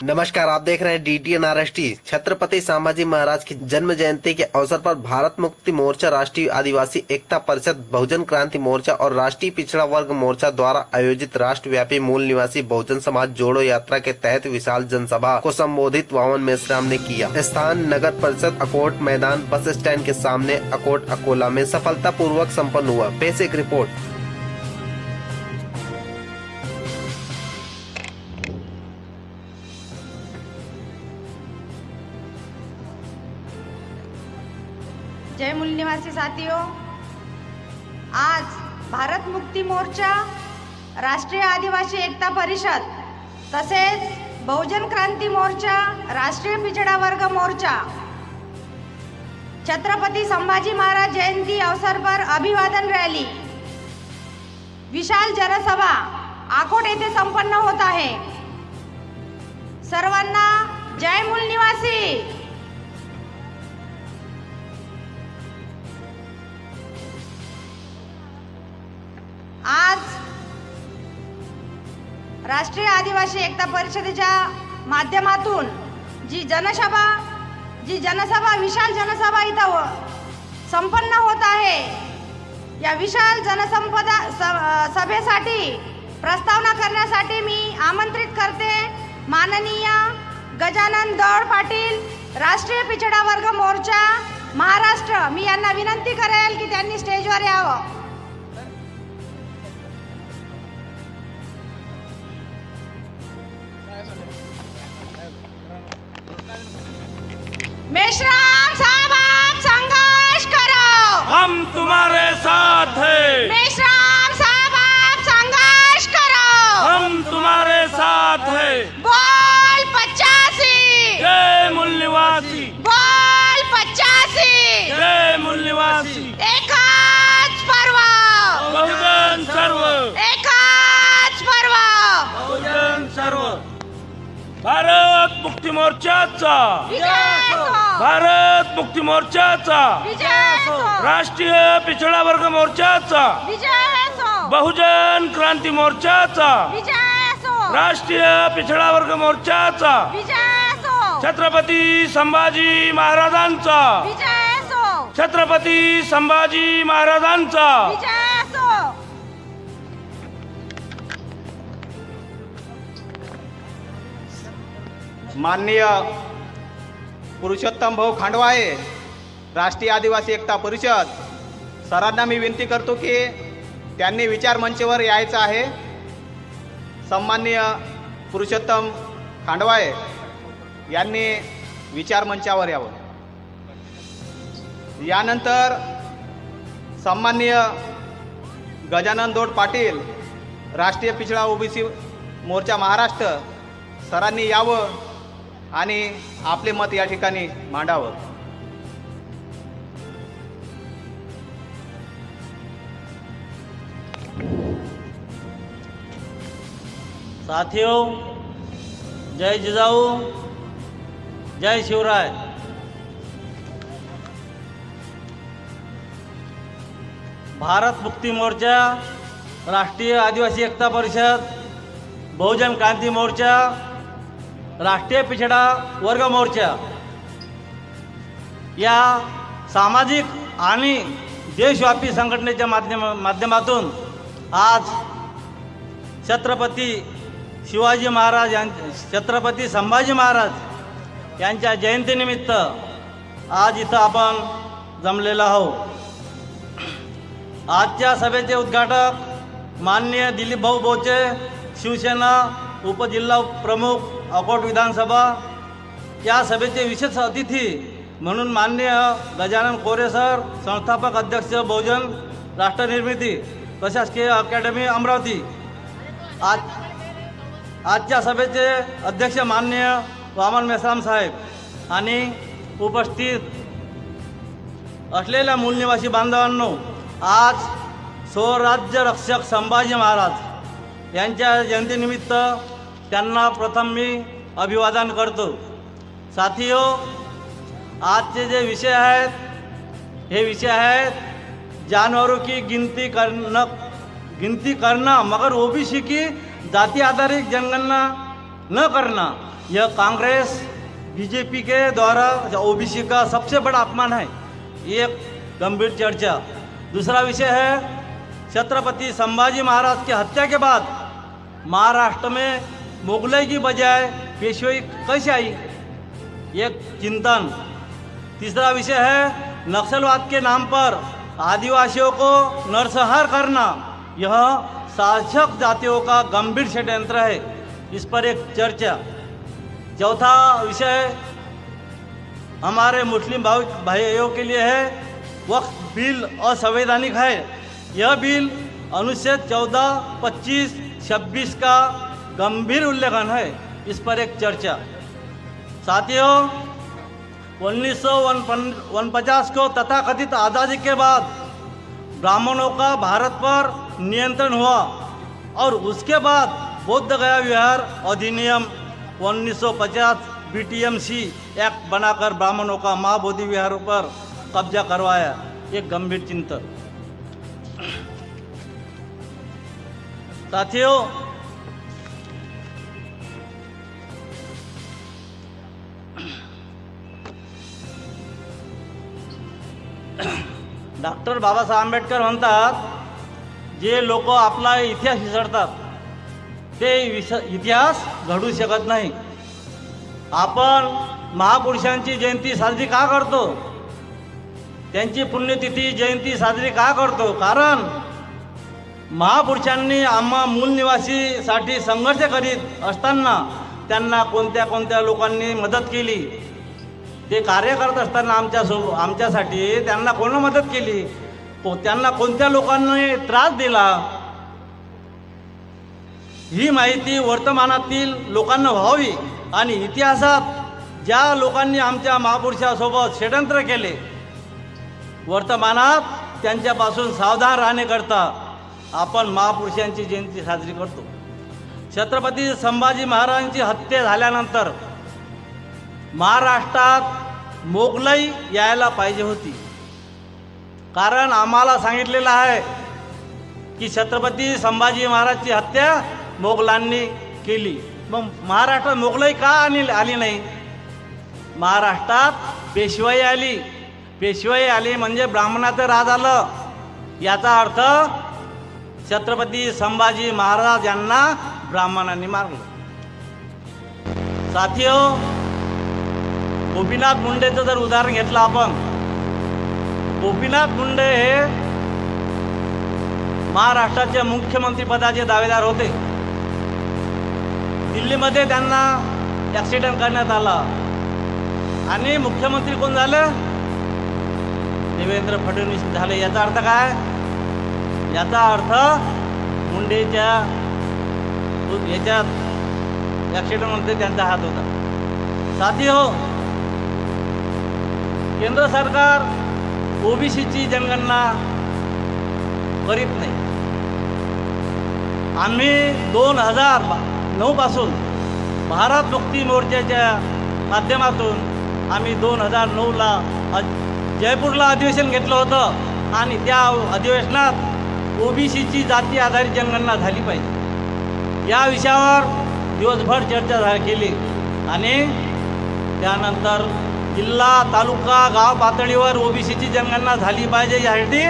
नमस्कार, आप देख रहे हैं DTNRST। छत्रपति संभाजी महाराज की जन्म जयंती के अवसर पर भारत मुक्ति मोर्चा, राष्ट्रीय आदिवासी एकता परिषद, बहुजन क्रांति मोर्चा और राष्ट्रीय पिछड़ा वर्ग मोर्चा द्वारा आयोजित राष्ट्रव्यापी मूल निवासी बहुजन समाज जोड़ो यात्रा के तहत विशाल जनसभा को संबोधित वामन मेश्राम ने किया। स्थान नगर परिषद अकोट मैदान बस स्टैंड के सामने अकोट अकोला में सफलता पूर्वक सम्पन्न हुआ। पेश एक रिपोर्ट। जय मूल निवासी साथियों, आज भारत मुक्ती मोर्चा, राष्ट्रीय आदिवासी एकता परिषद तसेच बहुजन क्रांती मोर्चा, राष्ट्रीय पिछड़ा वर्ग मोर्चा छत्रपति संभाजी महाराज जयंती अवसर पर अभिवादन रैली, विशाल जनसभा अकोट येथे संपन्न होत आहे। सर्वांना जय मूल निवासी। आज राष्ट्रीय आदिवासी एकता परिषदेच्या माध्यमातून जी जनसभा विशाल जनसभा इथं संपन्न होत आहे, या विशाल जनसंपदा सभेसाठी प्रस्तावना करण्यासाठी मी आमंत्रित करते माननीय गजानन दौड पाटील, राष्ट्रीय पिछड़ा वर्ग मोर्चा महाराष्ट्र। मी यांना विनंती करेल की त्यांनी स्टेजवर यावं। मेश्राम साहब, आप संघर्ष करो, हम तुम्हारे साथ हैं। मेश्राम साहब, आप संघर्ष करो, हम तुम्हारे साथ हैं। बोल 85, जय मूल निवासी, बोल 85, जय मूल निवासी। एकाच पर्व, बहुजन सर्व, एकाच पर्व, बहुजन सर्व। भारत मुक्ती मोर्चाचा, विजय असो, भारत मुक्ती मोर्चाचा, विजय असो, राष्ट्रीय पिछड़ा वर्ग मोर्चाचा, विजय असो, बहुजन क्रांती मोर्चाचा, विजय असो, राष्ट्रीय पिछड़ा वर्ग मोर्चाचा, विजय असो, छत्रपती संभाजी महाराजांचा, विजय असो, छत्रपती संभाजी महाराजांचा। विजय असो। माननीय पुरुषोत्तम भाऊ खांडवाळे, राष्ट्रीय आदिवासी एकता परिषद सरांना मी विनंती करतो की त्यांनी विचार मंचावर यायचं आहे। सन्माननीय पुरुषोत्तम खांडवाळे यांनी विचार मंचावर यावं। यानंतर सन्माननीय गजानन दौड पाटील, राष्ट्रीय पिछड़ा ओबीसी मोर्चा महाराष्ट्र सरांनी यावं आणि आपले मत या ठिकाणी मांडावं। साथियों, जय जिजाऊ, जय शिवराय। भारत मुक्ती मोर्चा, राष्ट्रीय आदिवासी एकता परिषद, बहुजन क्रांती मोर्चा, राष्ट्रीय पिछड़ा वर्ग मोर्चा या सामाजिक आणि देशव्यापी संघटनेच्या माध्यमातून आज छत्रपती शिवाजी महाराज छत्रपती संभाजी महाराज यांच्या जयंतीनिमित्त आज इथं आपण जमलेलो आहोत। आजच्या सभेचे उद्घाटक माननीय दिलीप भाऊ बोचे, शिवसेना उपजिल्हा प्रमुख अकोट विधानसभा, या सभेचे विशेष अतिथी म्हणून माननीय गजानन कोरे सर, संस्थापक अध्यक्ष बहुजन राष्ट्र निर्मिती प्रशासकीय अकॅडमी अमरावती। आजच्या सभेचे अध्यक्ष माननीय वामन मेश्राम साहेब आणि उपस्थित असलेल्या मूल निवासी बांधवांनो, आज स्वराज्य रक्षक संभाजी महाराज यांच्या जयंतीनिमित्त त्यांना प्रथम मी अभिवादन करतो। साथियों, आज जे विषय आहेत हे विषय आहेत जानवरों की गिनती करना मगर ओबीसी की जाति आधारित जनगणना न करना। यह कांग्रेस बीजेपी के द्वारा ओबीसी का सबसे बड़ा अपमान है। ये एक गंभीर चर्चा। दूसरा विषय है छत्रपति संभाजी महाराज की हत्या के बाद महाराष्ट्र में मुगलई की बजाय पेशवाई कैसे आई, एक चिंतन। तीसरा विषय है नक्सलवाद के नाम पर आदिवासियों को नरसंहार करना, यह शासक जातियों का गंभीर षड्यंत्र है, इस पर एक चर्चा। चौथा विषय हमारे मुस्लिम भाइयों के लिए है वक्फ बिल असंवैधानिक है। यह बिल अनुच्छेद 14, 25, 26 का गंभीर उल्लंघन है, इस पर एक चर्चा। साथियों, 1949 को तथाकथित आज़ादी के बाद ब्राह्मणों का भारत पर नियंत्रण हुआ और उसके बाद बौद्ध गया विहार अधिनियम 1950 BTMC एक्ट बनाकर ब्राह्मणों का महाबोधि विहारों पर कब्जा करवाया, एक गंभीर चिंतन। साथियों, डॉक्टर बाबासाहेब आंबेडकर म्हणतात, जे लोक आपला इतिहास विसरतात ते इतिहास घडू शकत नाही। आपण महापुरुषांची जयंती साजरी का करतो, त्यांची पुण्यतिथी जयंती साजरी का करतो? कारण महापुरुषांनी आम्हा मूल निवासीसाठी संघर्ष करीत असताना त्यांना कोणत्या कोणत्या लोकांनी मदत केली, ते कार्य करत असताना आमच्यासाठी त्यांना कोण मदत केली, त्यांना कोणत्या लोकांनी त्रास दिला, ही माहिती वर्तमानातील लोकांना व्हावी आणि इतिहासात ज्या लोकांनी आमच्या महापुरुषासोबत षड्यंत्र केले वर्तमानात त्यांच्यापासून सावधान राहण्याकरता आपण महापुरुषांची जयंती साजरी करतो। छत्रपती संभाजी महाराजांची हत्या झाल्यानंतर महाराष्ट्रात मोगलाई यायला पाहिजे होती, कारण आम्हाला सांगितलेलं आहे की छत्रपती संभाजी महाराजची हत्या मोगलांनी केली। मग महाराष्ट्रात मोगलाई का आली नाही? महाराष्ट्रात पेशवाई आली, पेशवाई आली म्हणजे ब्राह्मणाचं राज आलं, याचा अर्थ छत्रपती संभाजी महाराज यांना ब्राह्मणांनी मारलं। साथियो, गोपीनाथ मुंडेचं जर उदाहरण घेतलं आपण, गोपीनाथ मुंडे हे महाराष्ट्राचे मुख्यमंत्रीपदाचे दावेदार होते। दिल्लीमध्ये त्यांना ॲक्सिडेंट करण्यात आला आणि मुख्यमंत्री कोण झालं? देवेंद्र फडणवीस झाले। याचा अर्थ काय? याचा अर्थ मुंडेच्या याच्यात ॲक्सिडेंटमध्ये त्यांचा हात होता। साथियो, केंद्र सरकार ओबीसीची जनगणना करीत नाही। आम्ही 2009 पासून भारत मुक्ती मोर्चाच्या माध्यमातून आम्ही 2009ला जयपूरला अधिवेशन घेतलं होतं आणि त्या अधिवेशनात ओबीसीची जाती आधारित जनगणना झाली पाहिजे या विषयावर दिवसभर चर्चा केली आणि त्यानंतर जिल्हा तालुका गाव पातळीवर ओबीसीची जनगणना झाली पाहिजे यासाठी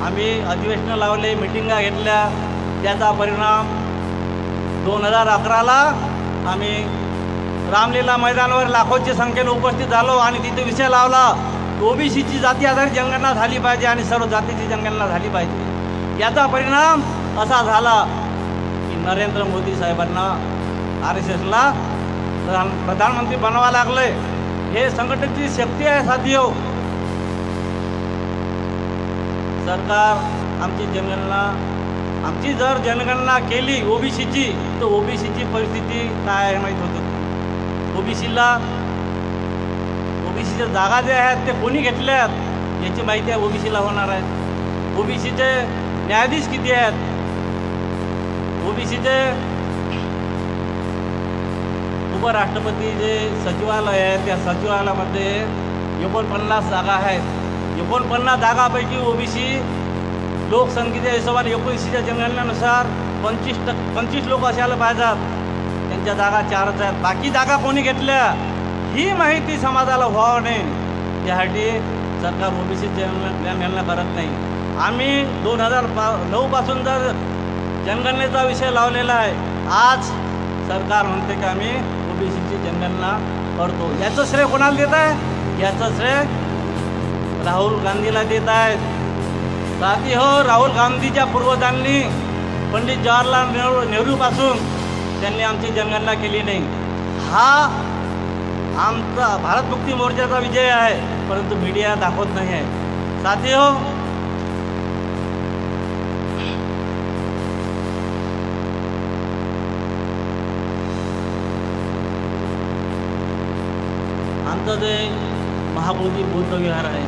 आम्ही अधिवेशनं लावले, मिटिंगा घेतल्या। त्याचा परिणाम 2011ला आम्ही रामलीला मैदानावर लाखोंच्या संख्येने उपस्थित झालो आणि तिथे विषय लावला ओबीसीची जाती आधारित जनगणना झाली पाहिजे आणि सर्व जातीची जनगणना झाली पाहिजे। याचा परिणाम असा झाला की नरेंद्र मोदी साहेबांना RSSला प्रधानमंत्री बनावा लागले। हे संघटनेची शक्ती आहे। साथियो, सरकार आमची जर जनगणना केली ओबीसीची तर ओबीसीची परिस्थिती काय आहे माहीत होतं। ओबीसीच्या जागा जे आहेत ते कोणी घेतल्यात याची माहिती आहे ओबीसीला होणार आहे। ओबीसीचे न्यायाधीश किती आहेत, ओबीसीचे उपराष्ट्रपती जे सचिवालय आहे त्या सचिवालयामध्ये 49 जागा आहेत। 49 जागापैकी ओबीसी लोकसंख्येच्या हिशोबाने 19च्या जनगणनेनुसार 25 लोक असायला पाहिजेत। त्यांच्या जागा 4च आहेत, बाकी जागा कोणी घेतल्या ही माहिती समाजाला व्हावं नाही यासाठी सरकार ओबीसी जनगणना करत नाही. आम्ही 2009 पासून जर जनगणनेचा विषय लावलेला आहे. आज सरकार म्हणते की आम्ही ओबीसीची जनगणना करतो. याचं श्रेय कोणाला देत आहे? याचं श्रेय राहुल गांधीला देत आहेत. साथी हो, राहुल गांधीच्या पूर्वजांनी पंडित जवाहरलाल नेहरूपासून त्यांनी आमची जनगणना केली नाही. हा आमचा भारत मुक्ती मोर्चाचा विजय आहे, परंतु मीडिया दाखवत नाही आहे. साथी हो, आमचं जे महाबोधी बौद्ध विहार आहे,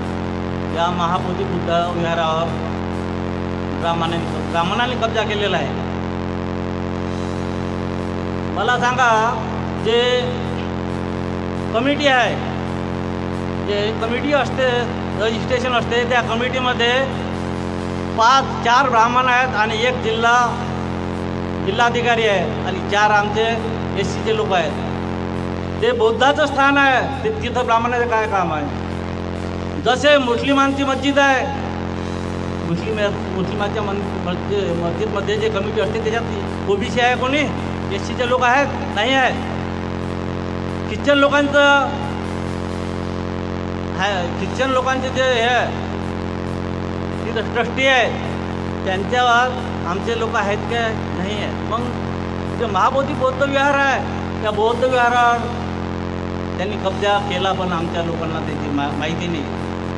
या महाबोधी बुद्ध विहारावर ब्राह्मणांनी कब्जा केलेला आहे. मला सांगा, जे कमिटी आहे, जे कमिटी असते, रजिस्ट्रेशन असते, त्या कमिटीमध्ये 4 ब्राह्मण आहेत आणि 1 जिल्हाधिकारी आहे आणि 4 आमचे SCचे लोक आहेत. ते बौद्धाचं स्थान आहे, ते तिथं ब्राह्मणाचं काय काम आहे? जसे मुस्लिमांची मस्जिद आहे, मुस्लिमाच्या मस्जिदमध्ये जे कमिटी असते त्याच्यात ओबीसी आहे कोणी? SCचे लोक आहेत? नाही आहेत. ख्रिश्चन लोकांचं ख्रिश्चन लोकांचे जे हे तिथं ट्रस्टी आहेत, त्यांच्यावर आमचे लोक आहेत का? नाही आहेत. मग जे महाबोधी बौद्ध विहार आहे, त्या बौद्ध विहारावर त्यांनी कब्जा केला, पण आमच्या लोकांना त्याची माहिती नाही.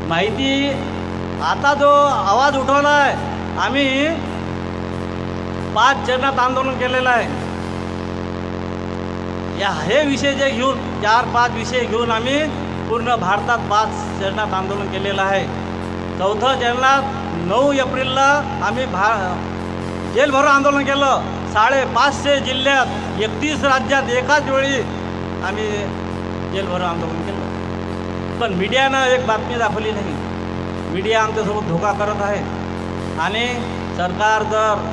माहिती आता जो आवाज उठवला आहे, आम्ही 5 चरणात आंदोलन केलेलं आहे. हे विषय जे घेऊन 4-5 विषय घेऊन आम्ही पूर्ण भारतात 5 चरणात आंदोलन केलेलं आहे. 4थं चरणात 9 एप्रिलला आम्ही जेल भरो आंदोलन केलं. 550 जिल्ह्यात 31 राज्यात एकाच वेळी आम्ही जेल भरो आंदोलन केलं. पण मीडियानं एक बातमी दाखवली नाही. मीडिया आमच्यासोबत धोका करत आहे आणि सरकार जर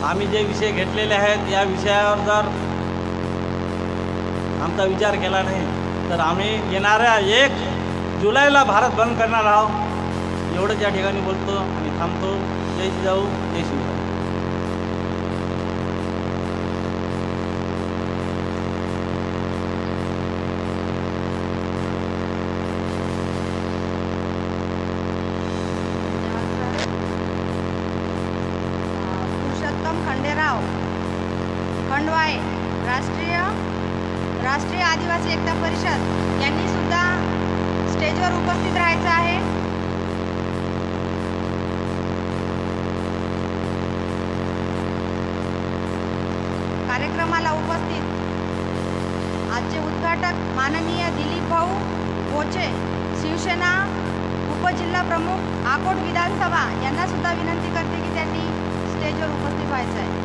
आम्ही जे विषय घेतलेले आहेत या विषयावर जर आमचा विचार केला नाही तर आम्ही येणाऱ्या 1 जुलैला भारत बंद करणार आहोत. एवढंच या ठिकाणी बोलतो आणि थांबतो. जय जिजाऊ, जय शिवराय. पुरुषोत्तम खंडेराव खंडवाळे, राष्ट्रीय आदिवासी एकता परिषद यांनी सुद्धा स्टेजवर उपस्थित राहायचं आहे. कार्यक्रमाला उपस्थित आजचे उद्घाटक माननीय दिलीप भाऊ बोचे, शिवसेना उपजिल्हा प्रमुख आकोट विधानसभा यांना सुद्धा विनंती करते की त्यांनी स्टेजवर उपस्थित व्हायचं आहे.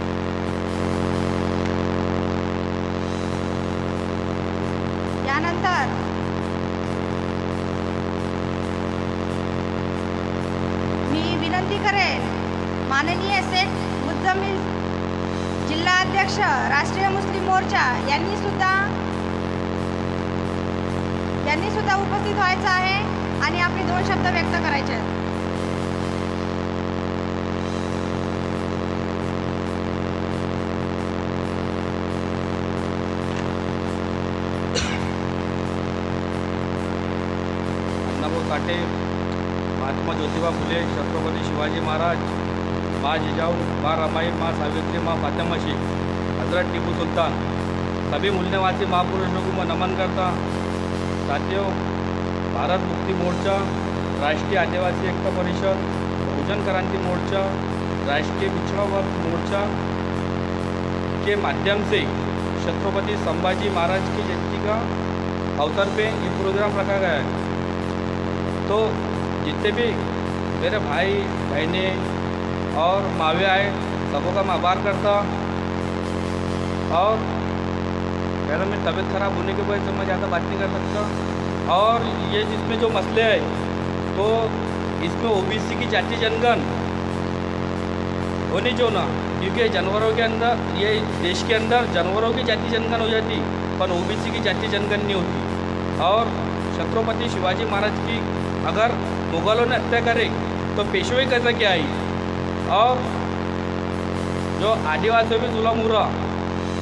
यानंतर मी विनंती करेन माननीय शेख मुज्जमिल जिल्हा अध्यक्ष राष्ट्रीय मुस्लिम मोर्चा यांनी सुद्धा उपस्थित व्हायचं आहे आणि आपले 2 शब्द व्यक्त करायचे आहेत. काटे, महात्मा ज्योतिबा फुले, छत्रपती शिवाजी महाराज, माँ जिजाऊ, माँ रमाई, माँ सावित्री, माँ फातिमा शी, हजरत टीपू सुल्तान, सभी मूल्यवासी महापुरुषों को मैं नमन करता. साथियों, भारत मुक्ति मोर्चा, राष्ट्रीय आदिवासी एकता परिषद, बहुजन क्रांति मोर्चा, राष्ट्रीय पिछड़ा वर्ग मोर्चा के माध्यम से छत्रपति संभाजी महाराज की जयंती का अवसर पे ये प्रोग्राम रखा गया है. तो जितने भी मेरे भाई बहनें और मावे आए, सबों का मैं आभार करता. और पहले मेरी तबीयत ख़राब होने की वजह से मैं ज़्यादा बात नहीं कर सकता. और ये जिसमें जो मसले हैं तो इसमें ओबीसी की जाति जनगण होनी चाहिए ना, क्योंकि जानवरों के अंदर ये देश के अंदर जानवरों की जाति जनगणना हो जाती पर ओबीसी की जाति जनगणना नहीं होती। और छत्रपति शिवाजी महाराज की अगर मुगलों ने हत्या करे तो पेशवाई कैसे क्या आई, और जो आदिवासियों भी जुल्म हुआ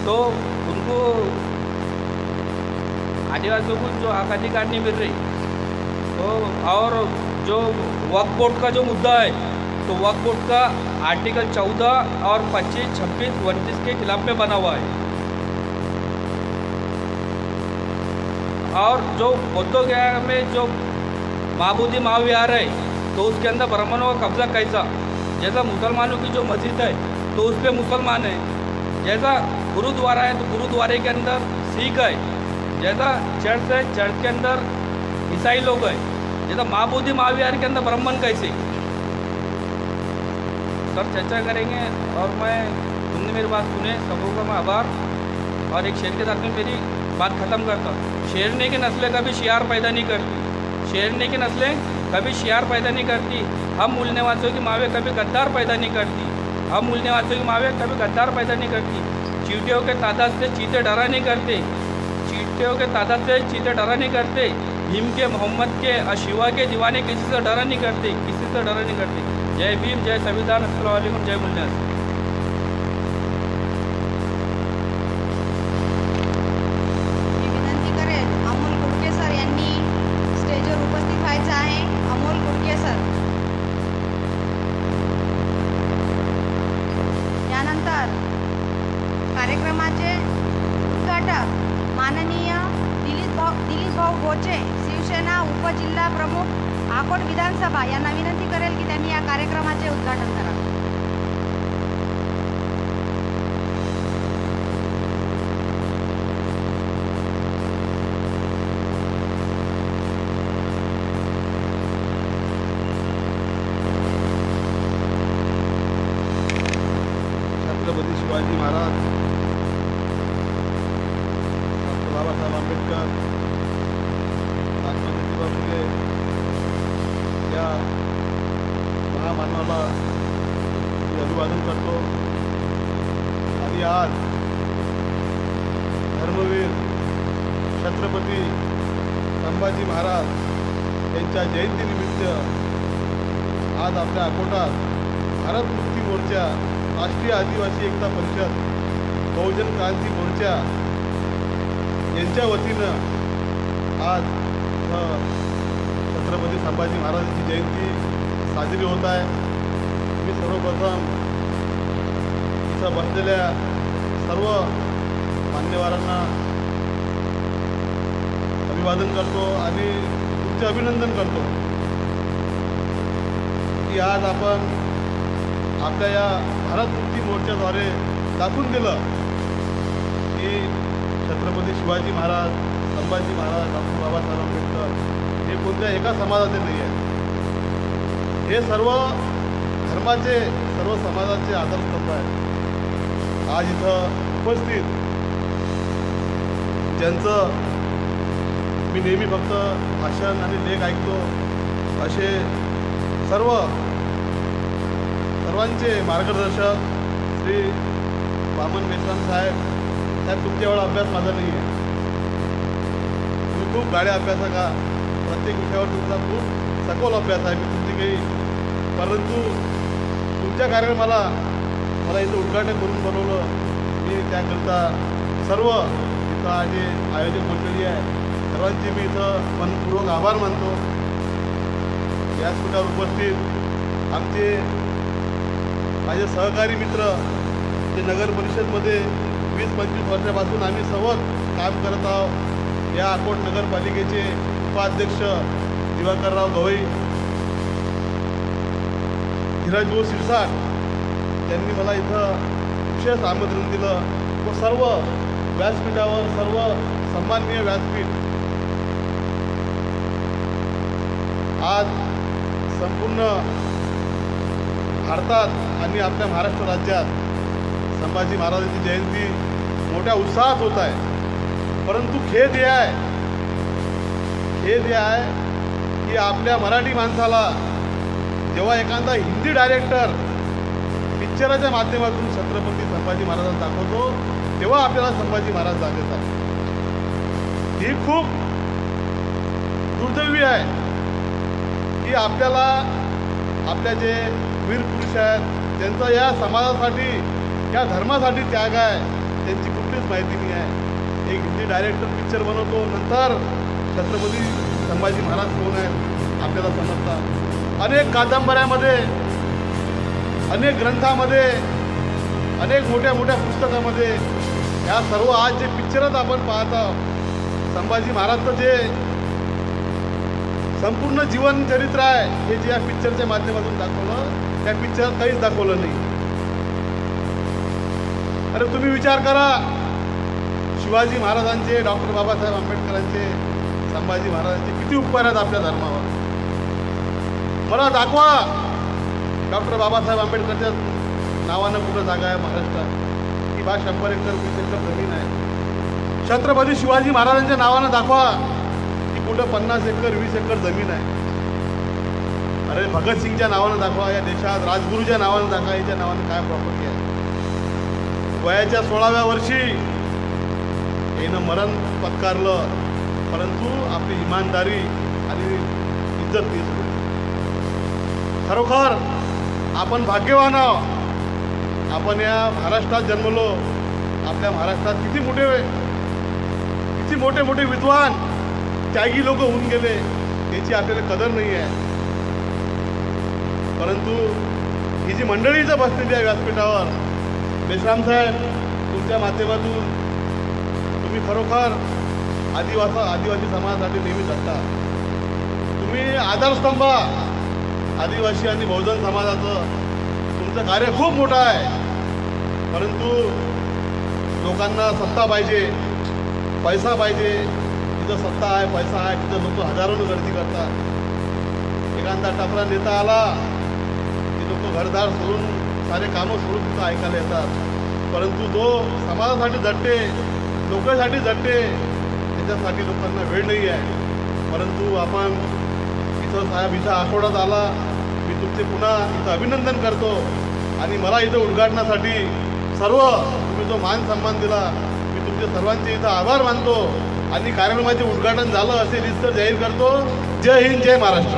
तो उनको आदिवासियों को जो हक अधिकार नहीं मिल रही, तो और जो वक्फ बोर्ड का जो मुद्दा है तो वक्फ बोर्ड का आर्टिकल 14 और 25, 26, 29 के खिलाफ में बना हुआ है। और जो बौद्धों गया में जो माबूदी महाविहार है तो उसके अंदर ब्राह्मणों का कब्जा कैसा, जैसा मुसलमानों की जो मस्जिद है तो उस पर मुसलमान है, जैसा गुरुद्वारा है तो गुरुद्वारे के अंदर सिख है, जैसा चर्च है चर्च के अंदर ईसाई लोग हैं, जैसा माबूदी महाविहार के अंदर ब्राह्मण कैसे। सब चर्चा करेंगे और मैं तुमने मेरी बात सुने सबों का मैं आभार। और एक शेर के साथ में मेरी बात ख़त्म करता हूँ। शेरनी की नस्लें कभी शियार पैदा नहीं करती, शेरनी की नस्लें कभी शियार पैदा नहीं करती। हम मूल निवासियों की मावें कभी गद्दार पैदा नहीं करती, हम मूल निवासियों की मावें कभी गद्दार पैदा नहीं करती। चींटियों के तादाद से चीते डरा नहीं करते, चींटियों के तादाद से चीते डरा नहीं करते। भीम के, मोहम्मद के और शिवा के दीवाने किसी से डरा नहीं करते, किसी से डरा नहीं करते। जय भीम, जय संविधान, अस्सलाम वालेकुम, जय मुल्लास। मी विनंती करेल अमोल गुडके सर यांनी स्टेजवर उपस्थित व्हायचं आहे। अमोल गुडके सर, यानंतर कार्यक्रमाचे उद्घाटक माननीय दिलीप भाऊ बोचे, शिवसेना उपजिल्हा प्रमुख अकोट विधानसभा यांना विनंती करेल की त्यांनी या कार्यक्रमाचे उद्घाटन करावे। छत्रपती शिवाजी महाराज, डॉक्टर बाबासाहेब आंबेडकर, महात्मा ज्योतिबा फुले या महामानवाला मी अभिवादन करतो। आणि आज धर्मवीर छत्रपती संभाजी महाराज यांच्या जयंतीनिमित्त आज आपल्या अकोटात भारत मुक्ती मोर्चा, राष्ट्रीय आदिवासी एकता परिषद, बहुजन क्रांती मोर्चा यांच्या वतीनं आज छत्रपती संभाजी महाराजांची जयंती साजरी होत आहे। मी सर्वप्रथम इथं बसलेल्या सर्व मान्यवरांना अभिवादन करतो आणि तुमचे अभिनंदन करतो की आज आपण आपल्या या भारत मुक्ती मोर्चाद्वारे दाखवून दिलं की छत्रपती शिवाजी महाराज, संभाजी महाराज, डॉक्टर बाबासाहेब आंबेडकर हे कोणत्या एका समाजाचे नाही आहे, हे सर्व धर्माचे, सर्व समाजाचे आदर्शस्तंभ आहेत। आज इथं उपस्थित ज्यांचं मी नेहमी फक्त भाषण आणि लेख ऐकतो असे सर्वांचे मार्गदर्शक श्री वामन मेश्राम साहेब तुमच्या एवढा अभ्यास माझा नाही आहे, तुम्ही खूप गाड्या अभ्यासक का प्रत्येक विषयावर तुमचा खूप सखोल अभ्यास आहे, मी तुमची काही, परंतु तुमच्या कार्यक्रमाला मला इथं उद्घाटन करून बोलवलं, मी त्याकरता सर्व इथं जे आयोजक मंडळी आहे सर्वांचे मी इथं मनपूर्वक आभार मानतो। व्यासपीठावर उपस्थित आमचे माझे सहकारी मित्र जे नगर परिषदमध्ये 20-25 वर्षापासून आम्ही सोबत काम करत आहोत, या अकोट नगरपालिकेचे उपाध्यक्ष दिवाकरराव गवई, धीरजभाऊ शिरसाट त्यांनी मला इथं विशेष आमंत्रण दिलं व सर्व व्यासपीठावर सर्व सन्माननीय व्यासपीठ आज संपूर्ण भारतात आणि आपल्या महाराष्ट्र राज्यात संभाजी महाराजांची जयंती मोठ्या उत्साहात होत आहे। परंतु खेद हे आहे की आपल्या मराठी माणसाला जेव्हा एखादा हिंदी डायरेक्टर पिक्चराच्या माध्यमातून छत्रपती संभाजी महाराजांना दाखवतो तेव्हा आपल्याला संभाजी महाराज जाग येतात. ही खूप दुर्दैवी आहे की आपल्याला आपल्या जे वीर पुरुष आहेत त्यांचा या समाजासाठी या धर्मासाठी त्याग आहे त्यांची कुठलीच माहिती नाही आहे. एक हिंदी डायरेक्टर पिक्चर बनवतो, नंतर छत्रपती संभाजी महाराज कोण आहेत आपल्याला समजतात. अनेक कादंबऱ्यामध्ये, अनेक ग्रंथामध्ये, अनेक मोठ्या मोठ्या पुस्तकामध्ये या सर्व आज जे पिक्चरात आपण पाहत आहोत संभाजी महाराजचं जे संपूर्ण जीवन चरित्र आहे हे जे या पिक्चरच्या माध्यमातून दाखवलं त्या पिक्चरात काहीच दाखवलं नाही. अरे तुम्ही विचार करा, शिवाजी महाराजांचे, डॉक्टर बाबासाहेब आंबेडकरांचे, संभाजी महाराजांचे किती उपकार आहेत आपल्या धर्मावर. मला दाखवा डॉक्टर बाबासाहेब आंबेडकरच्या नावानं कुठं जागा आहे महाराष्ट्रात की 100 एकर 20 एकर जमीन आहे. छत्रपती शिवाजी महाराजांच्या नावानं दाखवा की कुठं 50 एकर 20 एकर जमीन आहे. अरे भगतसिंगच्या नावानं दाखवा या देशात, राजगुरूच्या नावानं दाखवा याच्या नावानं काय प्रॉपर्टी आहे. वयाच्या 16व्या वर्षी यानं मरण पत्कारलं, परंतु आपली इमानदारी आणि इज्जत नाही सोडली. खरोखर आपण भाग्यवान आहोत. आपण या महाराष्ट्रात जन्मलो. आपल्या महाराष्ट्रात किती मोठे मोठे विद्वान त्यागी लोक होऊन गेले, याची आपल्याला कदर नाही आहे. परंतु ही जी मंडळी जर बसलेली आहे व्यासपीठावर, बेशराम साहेब तुमच्या माध्यमातून तुम्ही खरोखर आदिवासी समाजासाठी नेहमी लढता. तुम्ही आधारस्तंभ आदिवासी आणि बहुजन समाजाचं तुमचं कार्य खूप मोठं आहे. परंतु लोकांना सत्ता पाहिजे, पैसा पाहिजे. तिथं सत्ता आहे, पैसा आहे, तिथं लोक हजारोनं गर्दी करतात. एखादा टपरा नेता आला की लोक घरदार सोडून, सारे कामं सोडून तिथं ऐकायला येतात. परंतु जो समाजासाठी झटते, लोकांसाठी झटते, त्याच्यासाठी लोकांना वेळ नाही आहे. परंतु आपण इथं साहेब इथं आठवड्यात आला, मी तुमचे पुन्हा इथं अभिनंदन करतो. आणि मला इथं उद्घाटनासाठी सर्व तुम्ही जो मान सन्मान दिला, मी तुमचे सर्वांचे इथं आभार मानतो. आणि कार्यक्रमाचे उद्घाटन झालं असे लिस्ट जाहीर करतो. जय हिंद, जय महाराष्ट्र.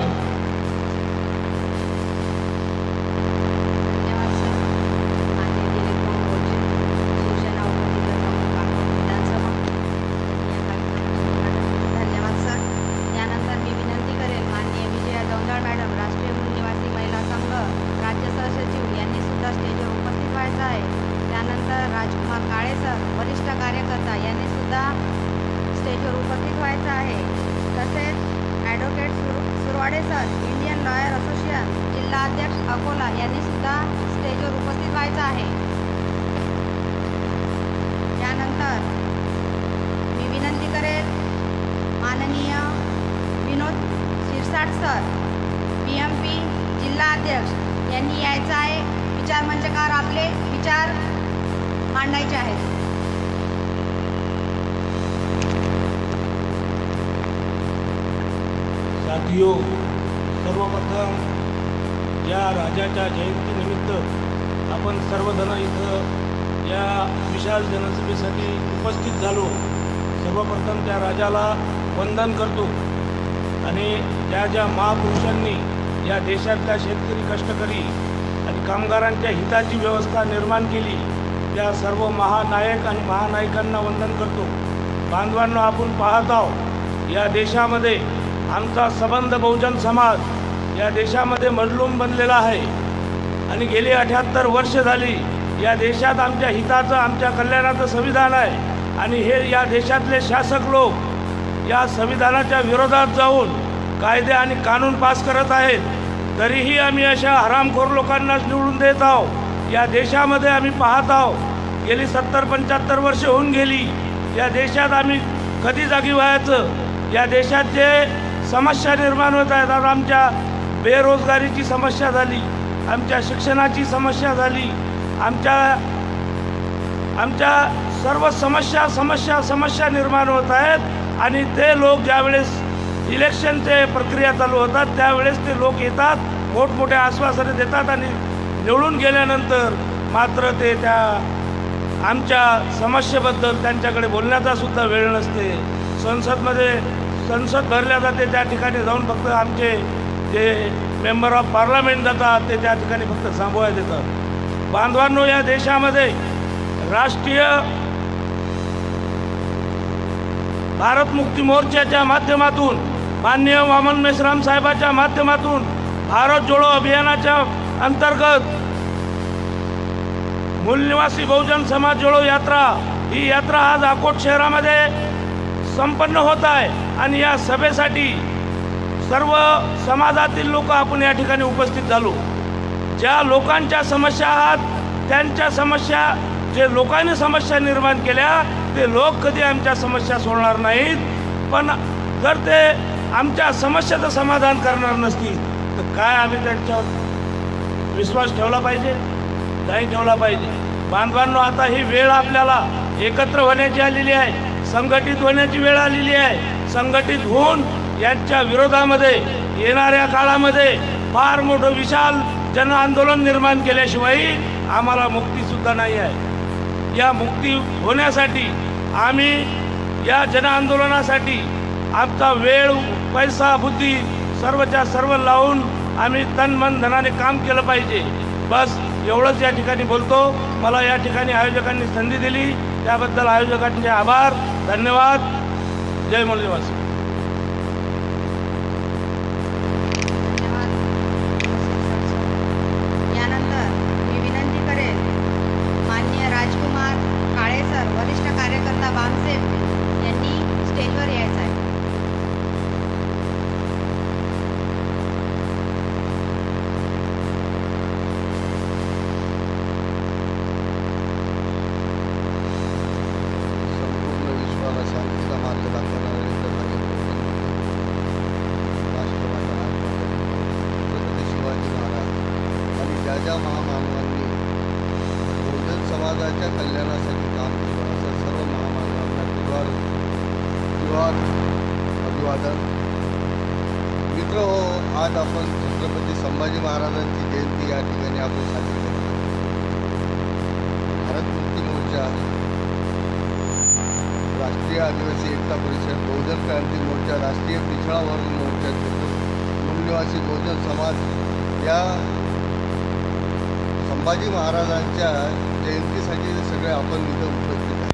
धन्यवाद सर. यानंतर मी विनंती करेल माननीय विजया दौंडाळ मॅडम, राष्ट्रीय मूल निवासी महिला संघ राज्य सहसचिव यांनी सुद्धा स्टेजवर उपस्थित व्हायचं आहे. त्यानंतर राजकुमार काळे सर, वरिष्ठ कार्यकर्ता, यांनी सुद्धा स्टेजवर उपस्थित व्हायचं आहे. तसेच advocate Surwade sir, Indian lawyer association जिल्हा अध्यक्ष अकोला, यांनी सुद्धा स्टेजवर उपस्थित व्हायचं आहे. त्यानंतर मी विनंती करेल माननीय विनोद शिरसाट सर, PMP जिल्हा अध्यक्ष, यांनी यायचं आहे. विचार मंचकार आपले विचार मांडायचे आहेत. साथियो, सर्वप्रथम या राजाच्या जयंतीनिमित्त आपण सर्वजण इथं या विशाल जनसभेसाठी उपस्थित झालो. सर्वप्रथम त्या राजाला वंदन करतो आणि ज्या महापुरुषांनी या देशातल्या शेतकरी, कष्टकरी आणि कामगारांच्या हिताची व्यवस्था निर्माण केली, त्या सर्व महानायक आणि महानायकांना वंदन करतो. बांधवांनो, आपण पाहत आहोत या देशामध्ये आमचा संबंध बहुजन समाज या देशामध्ये मजलूम बनलेला आहे आणि गेली 78 वर्ष झाली या देशात आमच्या हिताचं, आमच्या कल्याणाचं संविधान आहे. आणि हे या देशातले शासक लोक या संविधानाच्या विरोधात जाऊन कायदे आणि कानून पास करत आहेत. तरीही आम्ही अशा हरामखोर लोकांनाच निवडून देत आहोत. या देशामध्ये आम्ही पाहत आहोत गेली 70-75 वर्ष होऊन गेली. या देशात आम्ही कधी जागी व्हायचं. या देशात जे समस्या निर्माण होत आहेत, आता आमच्या बेरोजगारीची समस्या झाली, आमच्या शिक्षणाची समस्या झाली, आमच्या सर्व समस्या निर्माण होत आहेत. आणि ते लोक ज्यावेळेस इलेक्शनचे प्रक्रिया चालू होतात त्यावेळेस ते लोक येतात, मोठमोठे आश्वासने देतात आणि निवडून गेल्यानंतर मात्र ते त्या आमच्या समस्येबद्दल त्यांच्याकडे बोलण्याचा सुद्धा वेळ नसते. संसद भरल्या जाते, त्या ठिकाणी जाऊन फक्त आमचे जे मेंबर ऑफ पार्लमेंट जातात ते त्या ठिकाणी फक्त थांबवाय देतात. बांधवांनो, या देशामध्ये राष्ट्रीय भारत मुक्ती मोर्चाच्या माध्यमातून, माननीय वामन मेश्राम साहेबांच्या माध्यमातून भारत जोडो अभियानाच्या अंतर्गत मूलनिवासी बहुजन समाज जोडो यात्रा, ही यात्रा आज अकोट शहरामध्ये संपन्न होत आहे. आणि या सभेसाठी सर्व समाजातील लोक आपण या ठिकाणी उपस्थित झालो. ज्या लोकांच्या समस्या आहात त्यांच्या समस्या, जे लोकांनी समस्या निर्माण केल्या ते लोक कधी आमच्या समस्या सोडणार नाहीत. पण जर ते आमच्या समस्याचं समाधान करणार नसतील तर काय आम्ही त्यांच्यावर विश्वास ठेवला पाहिजे? नाही ठेवला पाहिजे. बांधवांनो, आता ही वेळ आपल्याला एकत्र होण्याची आलेली आहे, संघटित होण्याची वेळ आलेली आहे. संघटित होऊन यांच्या विरोधामध्ये येणाऱ्या काळामध्ये फार मोठं विशाल जन आंदोलन निर्माण केल्याशिवाय आम्हाला मुक्तीसुद्धा नाही आहे. या मुक्ती होण्यासाठी आम्ही या जन आंदोलनासाठी आमचा वेळ, पैसा, बुद्धी सर्वच्या सर्व लावून आम्ही तन मन धनाने काम केलं पाहिजे. बस एवढंच या ठिकाणी बोलतो. मला या ठिकाणी आयोजकांनी संधी दिली त्याबद्दल आयोजकांचे आभार, धन्यवाद. जय मूलनिवासी. यानंतर मी विनंती करेन माननीय राजकुमार काळे सर, वरिष्ठ कार्यकर्ता बामसेफ यांनी स्टेजवर यायचं आहे. संपूर्ण विश्वाला शांतीचा मार्ग दाखवणारे छत्रपती शिवाजी महाराज आणि ज्या महामानवांनी बहुजन समाजाच्या कल्याणासाठी काम केलं अशा सर्व महामानवांना अभिवादन. मित्र हो, आज आपण छत्रपती संभाजी महाराजांची जयंती या ठिकाणी आपण साजरी करतो. भारत मुक्ती मोर्चा, राष्ट्रीय आदिवासी एकता परिषद, बहुजन क्रांती मोर्चा, राष्ट्रीय पिछड़ा वर्ग मोर्चा, मूलनिवासी बहुजन समाज या संभाजी महाराजांच्या जयंतीसाठी सगळे आपण इथं उपस्थित आहे.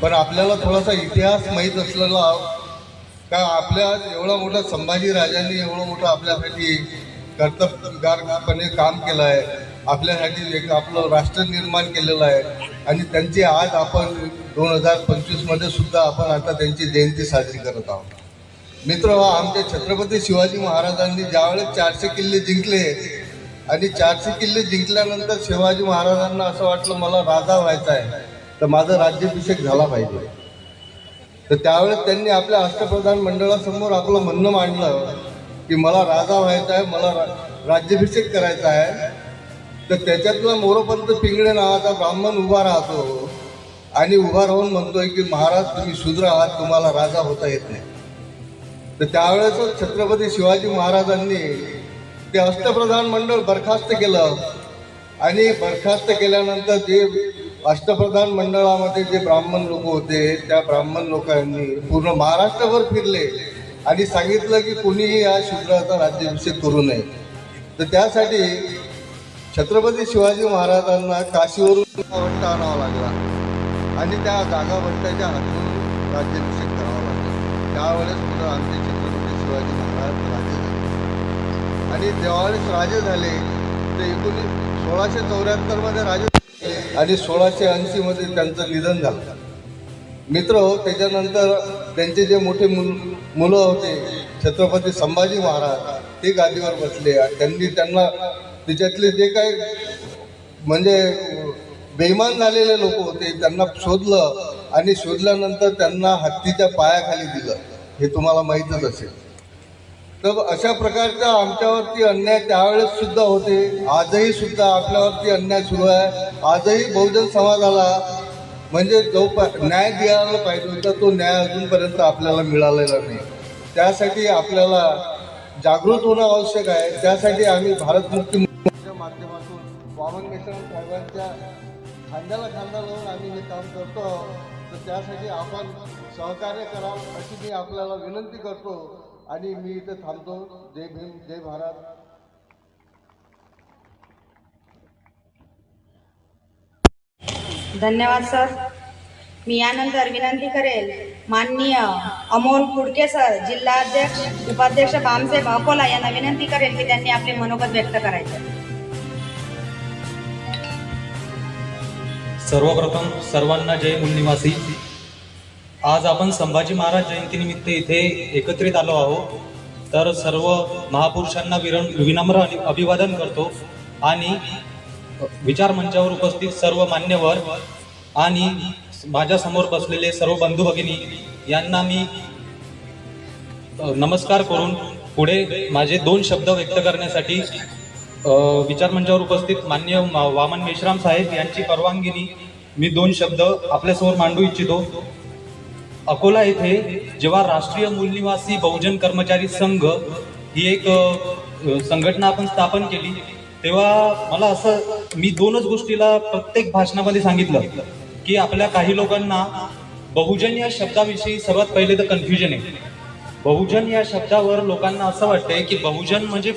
पण आपल्याला थोडासा इतिहास माहीत असलेला, का आपल्या एवढा मोठा संभाजी राजांनी एवढं मोठं आपल्यासाठी कर्तबगारपणे काम केलं आहे, आपल्यासाठी एक आपलं राष्ट्र निर्माण केलेलं आहे. आणि त्यांची आज आपण 2025मध्ये सुद्धा आपण आता त्यांची जयंती साजरी करत आहोत. मित्र, आमच्या छत्रपती शिवाजी महाराजांनी ज्यावेळेस 400 किल्ले जिंकले आणि 400 किल्ले जिंकल्यानंतर शिवाजी महाराजांना असं वाटलं मला राजा व्हायचा आहे, तर माझा राज्याभिषेक झाला पाहिजे. तर त्यावेळेस त्यांनी आपल्या अष्टप्रधान मंडळासमोर आपलं म्हणणं मांडलं की मला राजा व्हायचा आहे, मला राज्याभिषेक करायचा आहे. तर त्याच्यातला मोरोपंत पिंगळे नावाचा ब्राह्मण उभा राहतो आणि उभा राहून म्हणतोय की महाराज तुम्ही शूद्र आहात, तुम्हाला राजा होता येत नाही. तर त्यावेळेस छत्रपती शिवाजी महाराजांनी ते अष्टप्रधान मंडळ बरखास्त केलं आणि बरखास्त केल्यानंतर जे अष्टप्रधान मंडळामध्ये जे ब्राह्मण लोक होते त्या ब्राह्मण लोकांनी पूर्ण महाराष्ट्रभर फिरले आणि सांगितलं की कोणीही या शूद्राचा राज्याभिषेक करू नये. तर त्यासाठी छत्रपती शिवाजी महाराजांना काशीवरून भट्ट आणावा लागला आणि त्या जागा भट्टाच्या हातून राज्याभिषेक करावा लागला. त्यावेळेस सुद्धा आमचे छत्रपती शिवाजी महाराज राजे झाले आणि ज्यावेळेस राजे झाले ते 1674मध्ये राजे आणि 1680मध्ये त्यांचं निधन झालं. मित्र हो, त्याच्यानंतर त्यांचे जे मोठे मुलं होते छत्रपती संभाजी महाराज ते गादीवर बसले. त्यांना त्याच्यातले जे काही म्हणजे बेईमान झालेले लोक होते त्यांना शोधलं आणि शोधल्यानंतर त्यांना हत्तीच्या पायाखाली दिलं, हे तुम्हाला माहीतच असेल. तर अशा प्रकारचा आमच्यावरती अन्याय त्यावेळेस सुद्धा होते, आजही सुद्धा आपल्यावरती अन्याय सुरू आहे. आजही बहुजन समाजाला म्हणजे जो न्याय द्यायला पाहिजे होता तो न्याय अजूनपर्यंत आपल्याला मिळालेला नाही. त्यासाठी आपल्याला जागृत होणं आवश्यक आहे. त्यासाठी आम्ही भारत मुक्ती मोर्चाच्या माध्यमातून वामन मेश्राम साहेबांच्या खांद्याला खांदा लावून आम्ही हे काम करतो आहोत. तर त्यासाठी आपण सहकार्य कराल अशी मी आपल्याला विनंती करतो आणि मी इथे थांबतो. जय भीम, जय भारत. धन्यवाद सर. मी यानंतर विनंती करेल माननीय अमोल कुडके सर, जिल्हाध्यक्ष उपाध्यक्ष बामसेब अकोला यांना विनंती करेल की त्यांनी आपले मनोगत व्यक्त करायचे. सर्वप्रथम सर्वांना जय मूल निवासी. आज आपण संभाजी महाराज जयंतीनिमित्त इथे एकत्रित आलो आहोत. तर सर्व महापुरुषांना विनम्र अभिवादन करतो आणि विचार मंचावर उपस्थित सर्व मान्यवर आणि माझ्या समोर बसलेले सर्व बंधू भगिनी यांना मी नमस्कार करून पुढे माझे 2 शब्द व्यक्त करण्यासाठी विचार मंचावर उपस्थित मान्य वामन मेश्राम साहेब यांची परवानगीने मी 2 शब्द आपल्यासमोर मांडू इच्छितो. अकोला येथे जेव्हा राष्ट्रीय मूलनिवासी बहुजन कर्मचारी संघ ही एक संघटना आपण स्थापन केली, तेव्हा मला असं मी 2च गोष्टीला प्रत्येक भाषणामध्ये सांगितलं की आपल्या काही लोकांना बहुजन या शब्दाविषयी सर्वात पहिले तर कन्फ्युजन आहे. बहुजन या शब्दावर लोकांना असं वाटतंय की बहुजन म्हणजे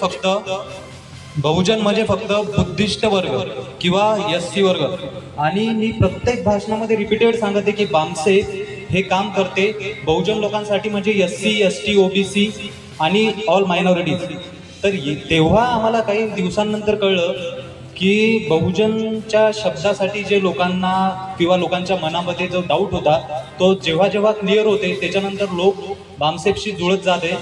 फक्त बुद्धिस्ट वर्ग किंवा SC वर्ग. आणि मी प्रत्येक भाषणामध्ये रिपीटेड सांगते की बामसे हे काम करते बहुजन लोकांसाठी, म्हणजे SC ST OBC आणि ऑल मायनॉरिटीज. तर तेव्हा आम्हाला काही दिवसांनंतर कळलं की बहुजनच्या शब्दासाठी जे लोकांना किंवा लोकांच्या मनामध्ये जो डाऊट होता तो जेव्हा जेव्हा क्लिअर होते त्याच्यानंतर लोक बामसेबशी जुळत जाते.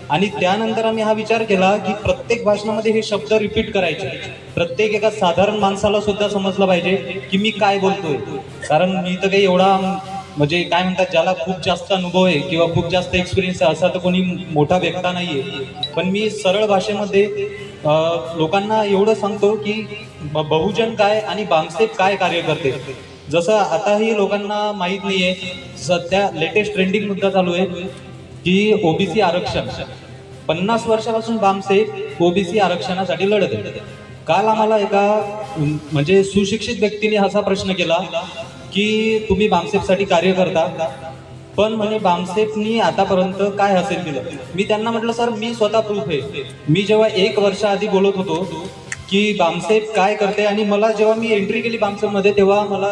आणि त्यानंतर आम्ही हा विचार केला की प्रत्येक भाषणामध्ये हे शब्द रिपीट करायचे. प्रत्येक एका साधारण माणसाला सुद्धा समजलं पाहिजे की मी काय बोलतोय. कारण मी तर काही एवढा म्हणजे काय म्हणतात, ज्याला खूप जास्त अनुभव आहे किंवा खूप जास्त एक्सपिरियन्स आहे असा तर कोणी मोठा व्यक्ता नाहीये. पण मी सरळ भाषेमध्ये लोकांना एवढं सांगतो की बहुजन काय आणि बामसेब काय कार्य करते. जसं आताही लोकांना माहीत नाहीये, सध्या लेटेस्ट ट्रेंडिंग मुद्दा चालू आहे की OBC आरक्षण. 50 वर्षापासून बामसेब OBC आरक्षणासाठी लढत आहे. काल आम्हाला एका म्हणजे सुशिक्षित व्यक्तीने असा प्रश्न केला की तुम्ही बामसेबसाठी कार्य करता, पण म्हणे बामसेबनी आतापर्यंत काय हासिल केलं. मी त्यांना म्हटलं सर मी स्वतः प्रूफ आहे. मी जेव्हा 1 वर्ष आधी बोलत होतो की बामसेब काय करते आणि मला जेव्हा मी एंट्री केली बामसेबमध्ये तेव्हा मला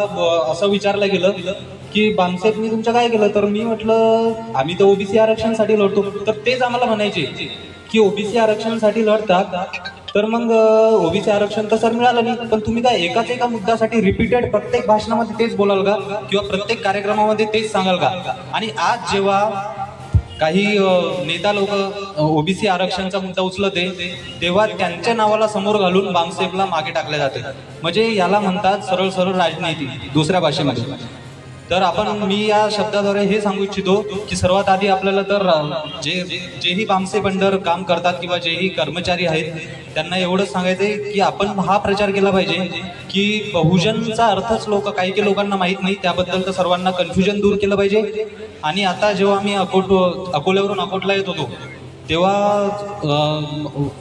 असं विचारलं गेलं की बामसेबनी तुमचं काय केलं. तर मी म्हटलं आम्ही तर OBC आरक्षणासाठी लढतो. तर तेच आम्हाला म्हणायचे की OBC आरक्षणासाठी लढतात तर मग OBC आरक्षण तर सर मिळालं नाही, पण तुम्ही काय एका मुद्द्यासाठी रिपीटेड प्रत्येक भाषणामध्ये तेच बोलाल का किंवा प्रत्येक कार्यक्रमामध्ये तेच सांगाल का. आणि आज जेव्हा काही नेता लोक OBC आरक्षणाचा मुद्दा उचलते तेव्हा त्यांच्या नावाला समोर घालून बामसेबला मागे टाकले जाते. म्हणजे याला म्हणतात सरळ सरळ राजनीती दुसऱ्या भाषेमध्ये. तर मी या शब्दाद्वारे हे सांगू इच्छितो की सर्वात आधी आपल्याला तर जेही बामसेब अंडर काम करतात किंवा जेही कर्मचारी आहेत त्यांना एवढंच सांगायचंय की आपण हा प्रचार केला पाहिजे की बहुजनचा अर्थच काही लोकांना माहीत नाही, त्याबद्दल तर सर्वांना कन्फ्युजन दूर केलं पाहिजे. आणि आता जेव्हा मी अकोल्यावरून अकोटला येत होतो तेव्हा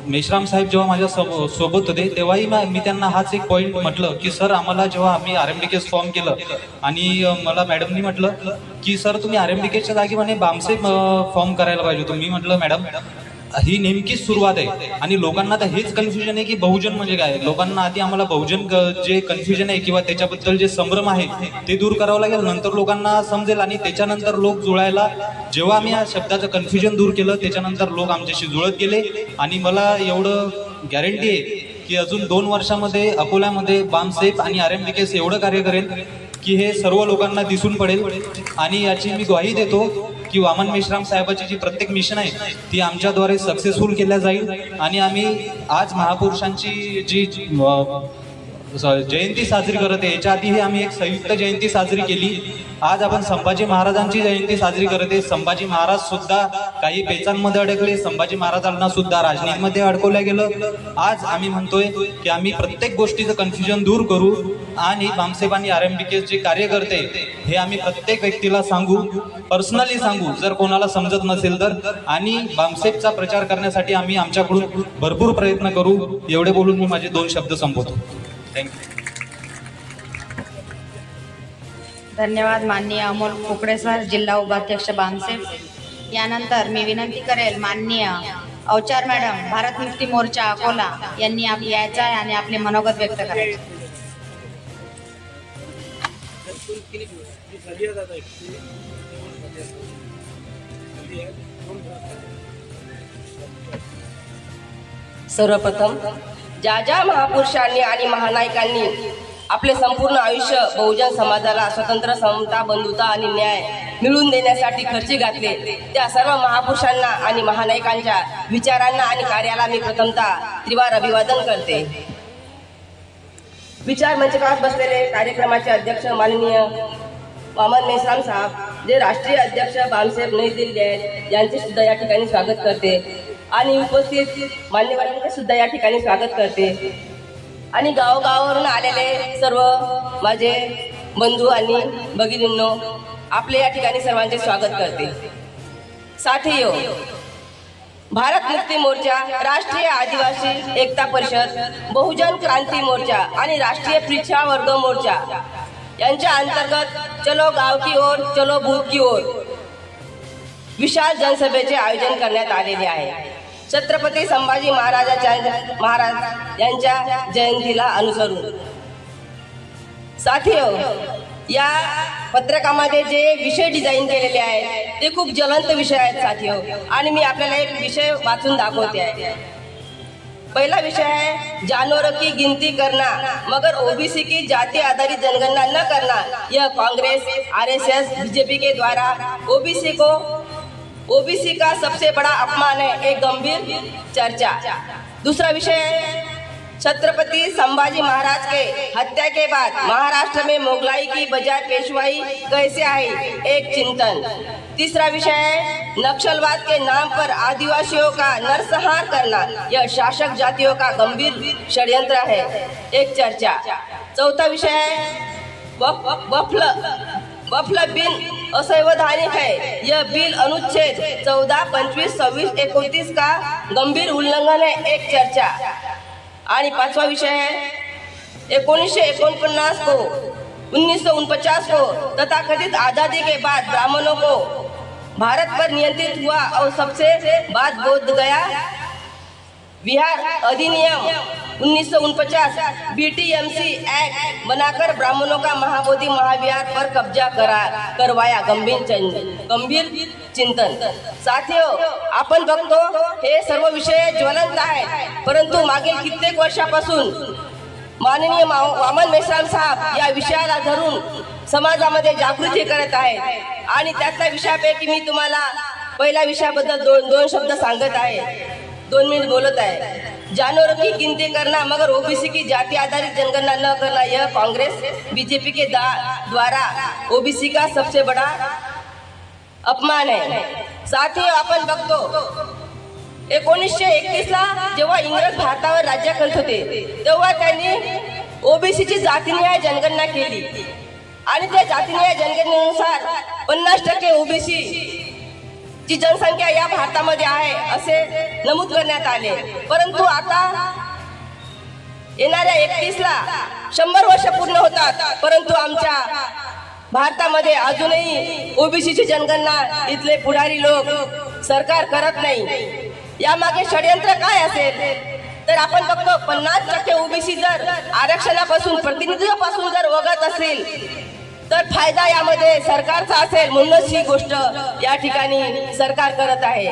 मेश्राम साहेब जेव्हा माझ्या सोबत होते तेव्हाही मी त्यांना हाच एक पॉईंट म्हटलं की सर आम्हाला जेव्हा आम्ही RMDK फॉर्म केलं आणि मला मॅडमनी म्हटलं की सर तुम्ही RMDKच्या जागी म्हणे बामसेब फॉर्म करायला पाहिजे होतं. मी म्हटलं मॅडम ही नेमकीच सुरुवात आहे आणि लोकांना तर हेच कन्फ्युजन आहे की बहुजन म्हणजे काय. लोकांना आधी आम्हाला बहुजन जे कन्फ्युजन आहे किंवा त्याच्याबद्दल जे संभ्रम आहे ते दूर करावं लागेल, नंतर लोकांना समजेल आणि त्याच्यानंतर लोक जुळायला. जेव्हा आम्ही या शब्दाचं कन्फ्युजन दूर केलं त्याच्यानंतर लोक आमच्याशी जुळत गेले. आणि मला एवढं गॅरंटी आहे की अजून 2 वर्षामध्ये अकोल्यामध्ये बामसेब आणि RMDK एवढं कार्य करेल की हे सर्व लोकांना दिसून पडेल. आणि याची मी ग्वाही देतो की वामन मेश्राम साहेबाची जी प्रत्येक मिशन आहे ती आमच्याद्वारे सक्सेसफुल केल्या जाईल. आणि आम्ही आज महापुरुषांची जी जयंती साजरी करत आहे, याच्या आधीही आम्ही एक संयुक्त जयंती साजरी केली. आज आपण संभाजी महाराजांची जयंती साजरी करत आहे. संभाजी महाराज सुद्धा काही पेचांमध्ये अडकले, संभाजी महाराजांना सुद्धा राजनीतीमध्ये अडकवलं गेलं. आज आम्ही म्हणतोय की आम्ही प्रत्येक गोष्टीचं कन्फ्युजन दूर करू आणि बामसेब आणि RMDK जे कार्य करते हे आम्ही प्रत्येक व्यक्तीला सांगू, पर्सनली सांगू जर कोणाला समजत नसेल तर. आणि बामसेबचा प्रचार करण्यासाठी आम्ही आमच्याकडून भरपूर प्रयत्न करू. एवढे बोलून मी माझे 2 शब्द संपवतो. थँक्यू. धन्यवाद माननीय अमोल कुकडे सर, जिल्हा उपाध्यक्ष बामसेफ. यानंतर मी विनंती करेल माननीय अवचार मॅडम, भारत मुक्ती मोर्चा अकोला यांनी यायचं आहे आणि आपले मनोगत व्यक्त करायचे. सर्वप्रथम ज्या ज्या महापुरुषांनी आणि महानायकांनी आपले संपूर्ण आयुष्य बहुजन समाजाला स्वतंत्र, समता, बंधुता आणि न्याय मिळवून देण्यासाठी खर्ची घातले, त्या सर्व महापुरुषांना आणि महानायकांच्या विचारांना आणि कार्याला मी प्रथमतः त्रिवार अभिवादन करते. विचार मंचकावर बसलेले कार्यक्रमाचे अध्यक्ष माननीय वामन मेश्राम साहेब, जे राष्ट्रीय अध्यक्ष बामसेफ नई दिल्ली आहेत, यांचे सुद्धा या ठिकाणी स्वागत करते आणि उपस्थित मान्यवरांचे सुद्धा या ठिकाणी स्वागत करते. आणि गावोगावावरून आलेले सर्व माझे बंधू आणि भगिनींनो, आपले या ठिकाणी सर्वांचे स्वागत करते. साथियो, भारत मुक्ती मोर्चा, राष्ट्रीय आदिवासी एकता परिषद, बहुजन क्रांती मोर्चा आणि राष्ट्रीय पिछड़ा वर्ग मोर्चा यांच्या अंतर्गत चलो गाव की ओर चलो बूथ की ओर विशाल जनसभेचे आयोजन करण्यात आलेले आहे. छत्रपती संभाजी महाराज यांच्या जयंतीला अनुसरून. साथियो, या पत्रकामध्ये जे विषय डिझाईन केलेले आहेत ते खूप ज्वलंत विषय आहेत साथियो, आणि मी आपल्याला एक विषय वाचून दाखवते आहे. पहला विषय है जानवरों की गिनती करना मगर ओबीसी की जाति आधारित जनगणना न करना, यह कांग्रेस, आरएसएस, बीजेपी के द्वारा ओबीसी का सबसे बड़ा अपमान है, एक गंभीर चर्चा. दूसरा विषय है छत्रपति संभाजी महाराज के हत्या के बाद महाराष्ट्र में मुगलाई की बजाय पेशवाई कैसे आई, एक चिंतन. तीसरा विषय है नक्सलवाद के नाम पर आदिवासियों का नरसंहार करना, यह शासक जातियों का गंभीर षड्यंत्र है, एक चर्चा. चौथा विषय है वक्फ बिल असंवैधानिक है, यह बिल अनुच्छेद 14, 25, 26, 29 का गंभीर उल्लंघन है, एक चर्चा. आणि पाचवा विषय है 1949 को तथाकथित आजादी के बाद ब्राह्मणों को भारत पर नियंत्रित हुआ और सबसे बाद बोध गया विहार अधिनियम 1949 बीटीएमसी एक्ट बनाकर ब्राह्मणों का महाबोधि महाविहार पर कब्जा करवाया, गंभीर चिंतन. साथियो, आपण बघतो हे सर्व विषय ज्वलंत आहेत, परंतु मागील कित्येक वर्षापासून माननीय वामन मेश्राम साहेब या विषयाला धरून समाजामध्ये जागृती करत आहेत. आणि त्यातल्या विषयापैकी मी तुम्हाला पहिल्या विषयाबद्दल दोन शब्द सांगत आहे, 2 मिनिट बोलत आहे. जानवरों की गिनती करना मगर ओबीसी की जाति आधारित जनगणना न करना, यह कांग्रेस, बीजेपी के द्वारा ओबीसी का सबसे बड़ा अपमान है. साथियों, आपण बघतो 1931ला जेव्हा इंग्रज भारतावर राज्य करत होते तेव्हा त्यांनी ओबीसीची जातीनिहाय जनगणना केली आणि त्या जातीनिहाय जनगणनेनुसार 50% ओबीसी ची जनसंख्या या भारतामध्ये आहे असे नमूद करण्यात आले. परंतु आता येणाऱ्या 31ला 100 वर्ष पूर्ण होतात, परंतु आमच्या भारतामध्ये अजूनही ओबीसीची जनगणना इथले पुढारी लोक, सरकार करत नाही. यामागे षड्यंत्र काय असेल तर आपण बघतो 50% ओबीसी जर आरक्षणापासून, प्रतिनिधित्वापासून जर वगळत असेल तर फायदा यामध्ये सरकारचा असेल, म्हणूनच ही गोष्ट या ठिकाणी सरकार करत आहे.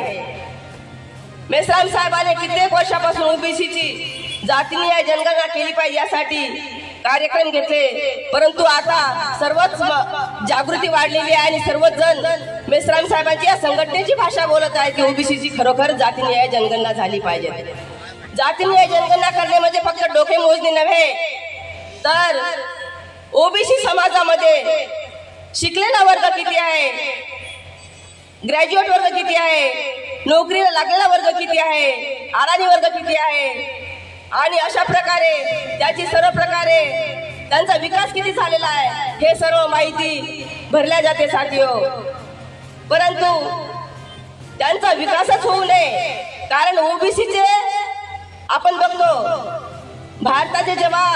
मेश्राम साहेबांनी कित्येक वर्षापासून ओबीसीची जातीनिहाय जनगणना केली पाहिजे यासाठी कार्यक्रम घेतले, परंतु आता सर्वच जागृती वाढलेली आहे आणि सर्वच जण मेश्राम साहेबांची या संघटनेची भाषा बोलत आहे की ओबीसीची खरोखर जातीनिहाय जनगणना झाली पाहिजे. जातीनिहाय जनगणना करणे म्हणजे फक्त डोके मोजणे नव्हे, तर ओबीसी समाजामध्ये शिकलेला वर्ग किती आहे, ग्रॅज्युएट वर्ग किती आहे, नोकरीला लागलेला वर्ग किती आहे, अडाणी वर्ग किती आहे, आणि अशा प्रकारे त्याची सर्व प्रकारे त्यांचा विकास किती झालेला आहे हे सर्व माहिती भरल्या जाते साथियो. परंतु त्यांचा विकासच होऊ नये, कारण ओबीसीचे आपण बघतो भारताचे जेव्हा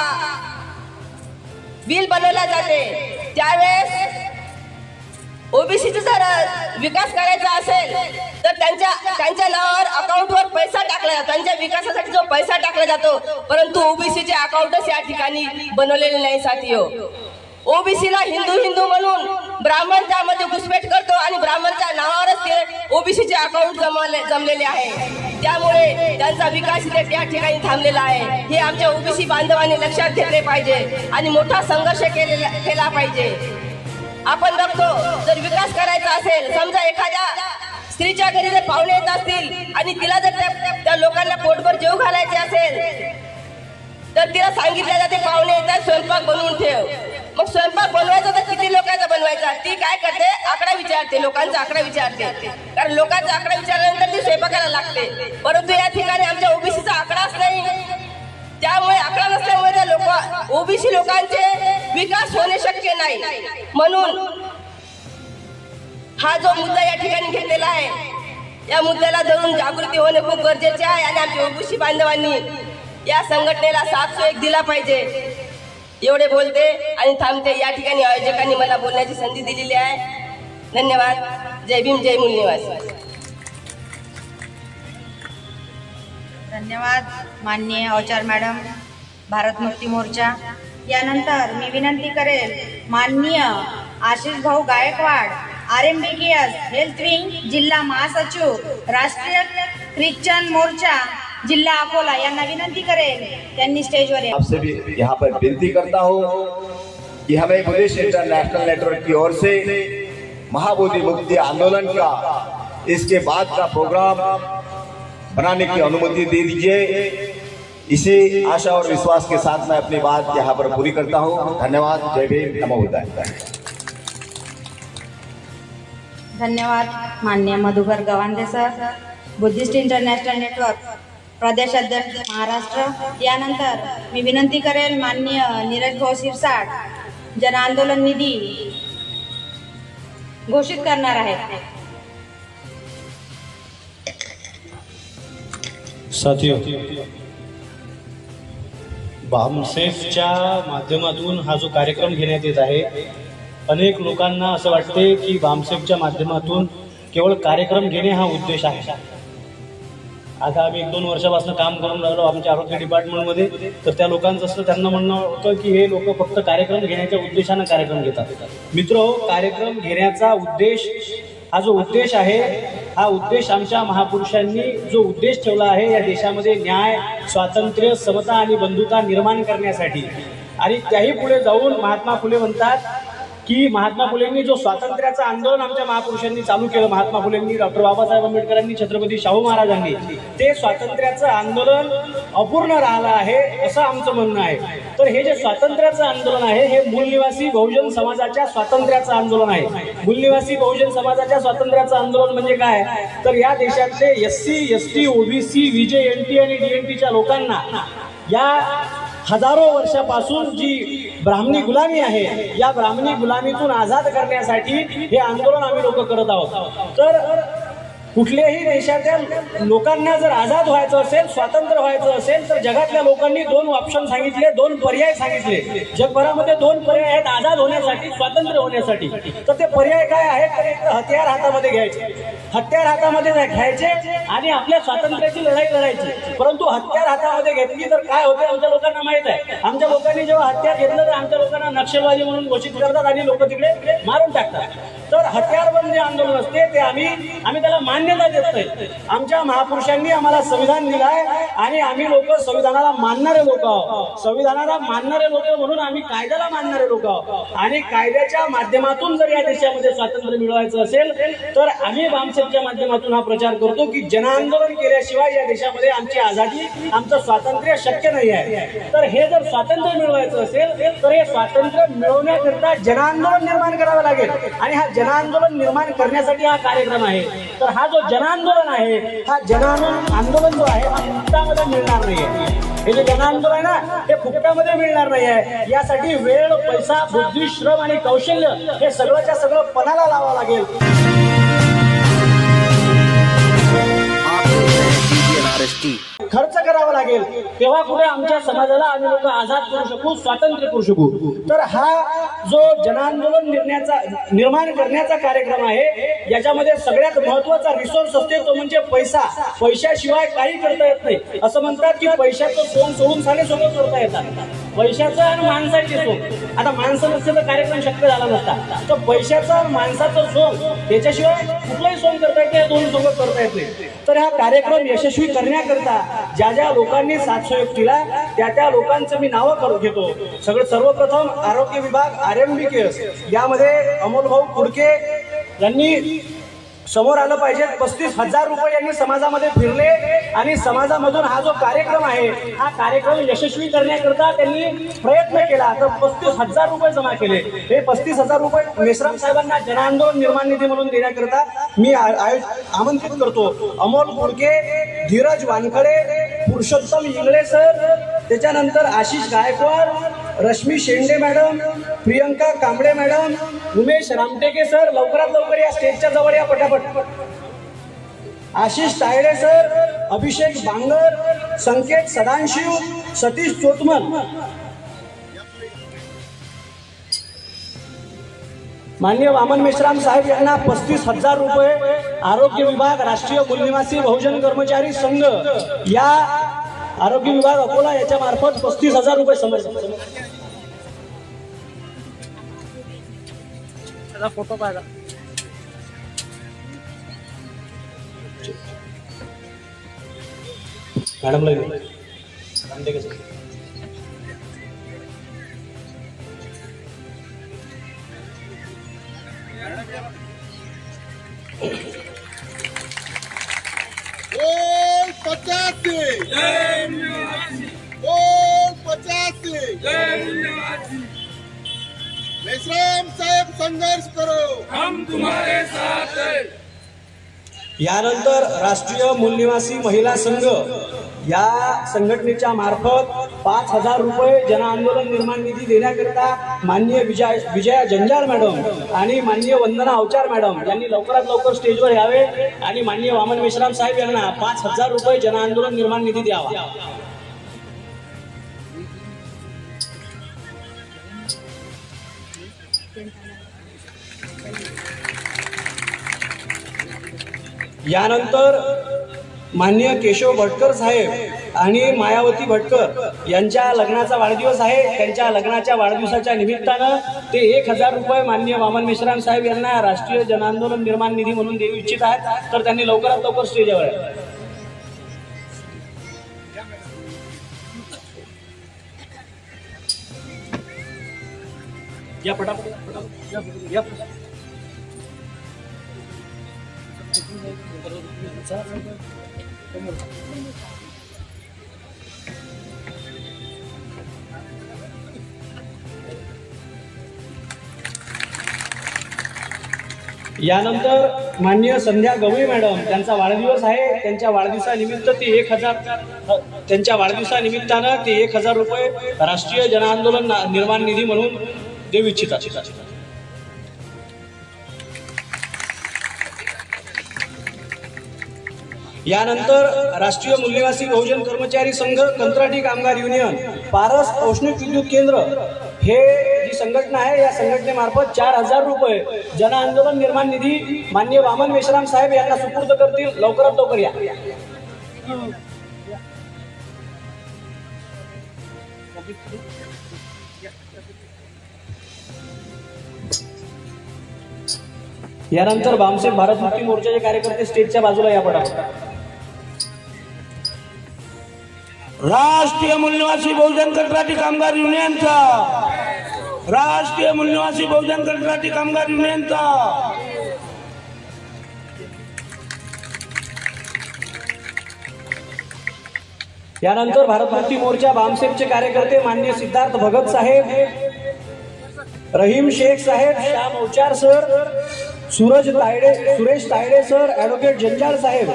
बिल बनवला जाते त्यावेळेस ओबीसीचा जर विकास करायचा असेल तर त्यांच्या नावावर अकाउंटवर पैसा टाकला जातो, त्यांच्या विकासासाठी जो पैसा टाकला जातो, परंतु ओबीसीचे अकाउंटच या ठिकाणी बनवलेले नाही साथीयो. ओबीसीला हिंदू म्हणून ब्राह्मण त्यामध्ये घुसपेट करतो आणि ब्राह्मणच्या नावावरच ते ओबीसीचे अकाउंट जमलेले आहे. त्यामुळे त्यांचा विकास इथे त्या ठिकाणी थांबलेला आहे. हे आमच्या ओबीसी बांधवांनी लक्षात घेतले पाहिजे आणि मोठा संघर्ष केला पाहिजे. आपण बघतो जर विकास करायचा असेल, समजा एखाद्या स्त्रीच्या घरी जर पाहुणे येत असतील आणि तिला जर त्या लोकांना पोटभर जेव घालायचे असेल तर तिला सांगितलं जाते पाहुणे येतात स्वयंपाक बनवून ठेव. मग स्वयंपाक बनवायचा तर किती लोकांचा बनवायचा, ती काय करते आकडा विचारते, लोकांचा आकडा विचारते, कारण लोकांचा आकडा विचारल्यानंतर ती स्वयंपाकाला लागते. परंतु या ठिकाणी आमच्या ओबीसीचा आकडाच नाही. त्यामुळे आकडा नसल्यामुळे त्या ओबीसी लोकांचे विकास होणे शक्य नाही. म्हणून हा जो मुद्दा या ठिकाणी घेतलेला आहे, या मुद्द्याला धरून जागृती होणे खूप गरजेचे आहे आणि आमच्या ओबीसी बांधवांनी या संघटनेला 701 दिला पाहिजे. एवढे बोलते आणि थांबते. या ठिकाणी आयोजकांनी मला बोलण्याची संधी दिलेली आहे. धन्यवाद. जय भीम, जय मूल निवासी. धन्यवाद माननीय औचार मॅडम, भारत मुक्ती मोर्चा. यानंतर मी विनंती करेल माननीय आशिष भाऊ गायकवाड, RMBKS हेल्थ विंग जिल्हा महासचिव, राष्ट्रीय ख्रिश्चन मोर्चा जिला अकोला यांना विनंती करेल त्यांनी स्टेजवर या. आपसे भी यहाँ पर विनती करता हूँ कि हमें बुद्धिस्ट इंटरनेशनल नेटवर्क की ओर से महाबोधि मुक्ति आंदोलन का इसके बाद का प्रोग्राम बनाने की अनुमति दे दीजिए. इसी आशा और विश्वास के साथ मैं अपनी बात यहाँ पर पूरी करता हूँ. धन्यवाद. जय भीम, नमो बुद्धाय. धन्यवाद माननीय Madhukar Gawande sir, Buddhist international network प्रदेश अध्यक्ष महाराष्ट्र. यानंतर मी विनंती करेल माननीय नीरज भाऊ शिरसाट, जन आंदोलन निधी घोषित करणार आहेत. साथियों, बामसेफच्या माध्यमातून हा जो कार्यक्रम घेण्यात येत आहे, अनेक लोकांना असं वाटते की बामसेफच्या माध्यमातून केवळ कार्यक्रम घेणे हा उद्देश आहे. आता आम्ही 1-2 वर्षापासून काम करून राहिलो आमच्या आरोग्य डिपार्टमेंटमध्ये, तर त्या लोकांचं असं त्यांना म्हणणं होतं की हे लोक फक्त कार्यक्रम घेण्याच्या उद्देशानं कार्यक्रम घेतात. मित्र, कार्यक्रम घेण्याचा उद्देश हा जो उद्देश आहे, हा उद्देश आमच्या महापुरुषांनी जो उद्देश ठेवला आहे या देशामध्ये न्याय, स्वातंत्र्य, समता आणि बंधुता निर्माण करण्यासाठी. आणि त्याही पुढे जाऊन महात्मा फुले म्हणतात की महात्मा फुलेंनी जो स्वातंत्र्याचं आंदोलन आमच्या महापुरुषांनी चालू केलं, महात्मा फुलेंनी, डॉक्टर बाबासाहेब आंबेडकरांनी, छत्रपती शाहू महाराजांनी, ते स्वातंत्र्याचं आंदोलन अपूर्ण राहिलं आहे असं आमचं म्हणणं आहे. तर हे जे स्वातंत्र्याचं आंदोलन आहे हे मूलनिवासी बहुजन समाजाच्या स्वातंत्र्याचं आंदोलन आहे. मूलनिवासी बहुजन समाजाच्या स्वातंत्र्याचं आंदोलन म्हणजे काय, तर या देशातले SC, ST, OBC, VJ, NT आणि DNTच्या लोकांना या हजारो वर्षापासून जी ब्राह्मणी गुलामी आहे, या ब्राह्मणी गुलामीतून आझाद करण्यासाठी हे आंदोलन आम्ही लोक करत आहोत. तर कुठल्याही देशाच्या लोकांना जर आझाद व्हायचं असेल, स्वातंत्र्य व्हायचं असेल, तर जगातल्या लोकांनी 2 ऑप्शन सांगितले, 2 पर्याय सांगितले. जगभरामध्ये 2 पर्याय आहेत आझाद होण्यासाठी, स्वातंत्र्य होण्यासाठी. तर ते पर्याय काय आहेत, तर एक हत्यार हातामध्ये घ्यायचे, हत्यार हातामध्ये घ्यायचे आणि आपल्या स्वातंत्र्याची लढाई लढायची. परंतु हत्यार हातामध्ये घेतली तर काय होते आमच्या लोकांना माहित आहे. आमच्या लोकांनी जेव्हा हत्यार घेतलं तर आमच्या लोकांना नक्षलवादी म्हणून घोषित करतात आणि लोक तिकडे मारून टाकतात. तर हत्यारबंद जे आंदोलन असते ते आम्ही त्याला मान्यता देत नाही. आमच्या महापुरुषांनी आम्हाला संविधान दिलं आहे आणि आम्ही लोक संविधानाला मानणारे लोक आहोत. संविधानाला मानणारे लोक म्हणून आम्ही कायद्याला मानणारे लोक आहोत. आणि कायद्याच्या माध्यमातून जर या देशामध्ये स्वातंत्र्य मिळवायचं असेल तर आम्ही बामसेफच्या माध्यमातून हा प्रचार करतो की जनआंदोलन केल्याशिवाय या देशामध्ये आमची आझादी, आमचं स्वातंत्र्य शक्य नाही आहे. तर हे जर स्वातंत्र्य मिळवायचं असेल तर हे स्वातंत्र्य मिळवण्याकरिता जनआंदोलन निर्माण करावं लागेल आणि हा जनआंदोलन निर्माण करण्यासाठी हा कार्यक्रम आहे. तर हा जो जनआंदोलन आहे, हा जनआंदोलन जो आहे हा फुकटामध्ये मिळणार नाही आहे. हे जे जनआंदोलन आहे ना, हे फुकटामध्ये मिळणार नाही आहे. यासाठी वेळ, पैसा, बुद्धी, श्रम आणि कौशल्य हे सगळंच्या सगळं पणाला लावावं लागेल. खर्च करावा लागेल. लागेल तेव्हा कुठे आमच्या समाजाला आम्ही लोक आझाद करू शकू, स्वातंत्र्य करू शकू. तर हा जो जनांदोलन निर्माण करण्याचा कार्यक्रम आहे, याच्यामध्ये सगळ्यात महत्वाचा रिसोर्स असते तो म्हणजे पैसा. पैशाशिवाय काही करता येत नाही. असं म्हणतात की पैशाचं सोंग सोडून सारे सोंग करता येतात. पैशाचं आणि माणसाची सोंग. आता माणसं नसते तर कार्यक्रम शक्य झाला नसता. तर पैशाचं आणि माणसाचं सोंग त्याच्याशिवाय कुठलाही सोंग करता येत नाही, दोन सोंग करता येत नाही. तर हा कार्यक्रम यशस्वी करण्याकरता ज्या ज्या लोकांनी साथ सहयोग केला त्या लोकांचं मी नावं घेतो. सर्वप्रथम आरोग्य विभाग RMB केअर्स, यामध्ये अमोल भाऊ कुडके यांनी समोर आलं पाहिजे. 35,000 रुपये यांनी समाजामध्ये फिरले आणि समाजामधून हा जो कार्यक्रम आहे हा कार्यक्रम यशस्वी करण्याकरता त्यांनी प्रयत्न केला. तर 35,000 रुपये जमा केले. हे 35,000 रुपये मेश्राम साहेबांना जनआंदोलन निर्माण निधी म्हणून देण्याकरता मी आमंत्रित करतो. अमोल कुडके, धीरज वानखडे, पुरुषोत्तम इंगळे सर, त्याच्यानंतर Ashish Gaikwad, Rashmi Shende madam, Priyanka Kamble madam, Umesh Ramteke sir, लवकरात लवकर या स्टेजच्या जवळ या पटापट. आशिष तायडे सर, अभिषेक बांगर, संकेत सदांशिव, सतीश चोतमल. माननीय वामन मेश्राम साहेब यांना 35,000 रुपये आरोग्य विभाग, राष्ट्रीय मूलनिवासी बहुजन कर्मचारी संघ, या आरोग्य विभाग अकोला याच्या मार्फत 35,000 रुपये समजले. फोटो पाहिला. मॅडमला मेश्राम साहेब संघर्ष करो, हम तुम्हारे साथ हैं. यानंतर राष्ट्रीय मूलनिवासी महिला संघ या संघटनेच्या मार्फत 5,000 रुपये जनआंदोलन निर्माण निधी देण्याकरिता माननीय विजया जंजाळ मॅडम आणि माननीय वंदना अवचार मॅडम यांनी लवकरात लवकर स्टेजवर यावे आणि माननीय वामन मेश्राम साहेब यांना 5,000 रुपये जनआंदोलन निर्माण निधी द्यावा. यानंतर माननीय केशव भटकर साहेब आणि मायावती भटकर यांच्या लग्नाचा वाढदिवस आहे. त्यांच्या लग्नाच्या वाढदिवसाच्या निमित्तानं ते 1,000 रुपये माननीय वामन मेश्राम साहेब यांना राष्ट्रीय जनआंदोलन निर्माण निधी म्हणून देऊ इच्छित आहेत. तर त्यांनी लवकरात लवकर स्टेजवर या पटापट या. यानंतर माननीय संध्या गवळी मॅडम, त्यांचा वाढदिवस आहे. त्यांच्या वाढदिवसानिमित्त ते 1,000 त्यांच्या वाढदिवसानिमित्तानं ते 1,000 रुपये राष्ट्रीय जनआंदोलन निर्माण निधी म्हणून देऊ इच्छितात. यानंतर राष्ट्रीय मूलनिवासी बहुजन कर्मचारी संघ, कंत्राटी कामगार युनियन, पारस औष्णिक विद्युत केंद्र हे जी संघटना आहे या संघटनेमार्फत 4,000 रुपये जनआंदोलन निर्माण निधी माननीय वामन मेश्राम साहेब यांना सुपूर्द करतील. लवकरात लवकर या. यानंतर बामसेफ भारत मुक्ती मोर्चाचे कार्यकर्ते स्टेजच्या बाजूला या पडा. राष्ट्रीय मूलनिवासी बहुजन कंत्राटी कामगार युनियनचा, राष्ट्रीय मूलनिवासी बहुजन कंत्राटी कामगार युनियनचा. यानंतर भारत मुक्ती मोर्चा बामसेफचे कार्यकर्ते माननीय सिद्धार्थ भगत साहेब, रहीम शेख साहेब, Shyam Avchar sir, Suresh Tayde sir, advocate Janjal साहेब,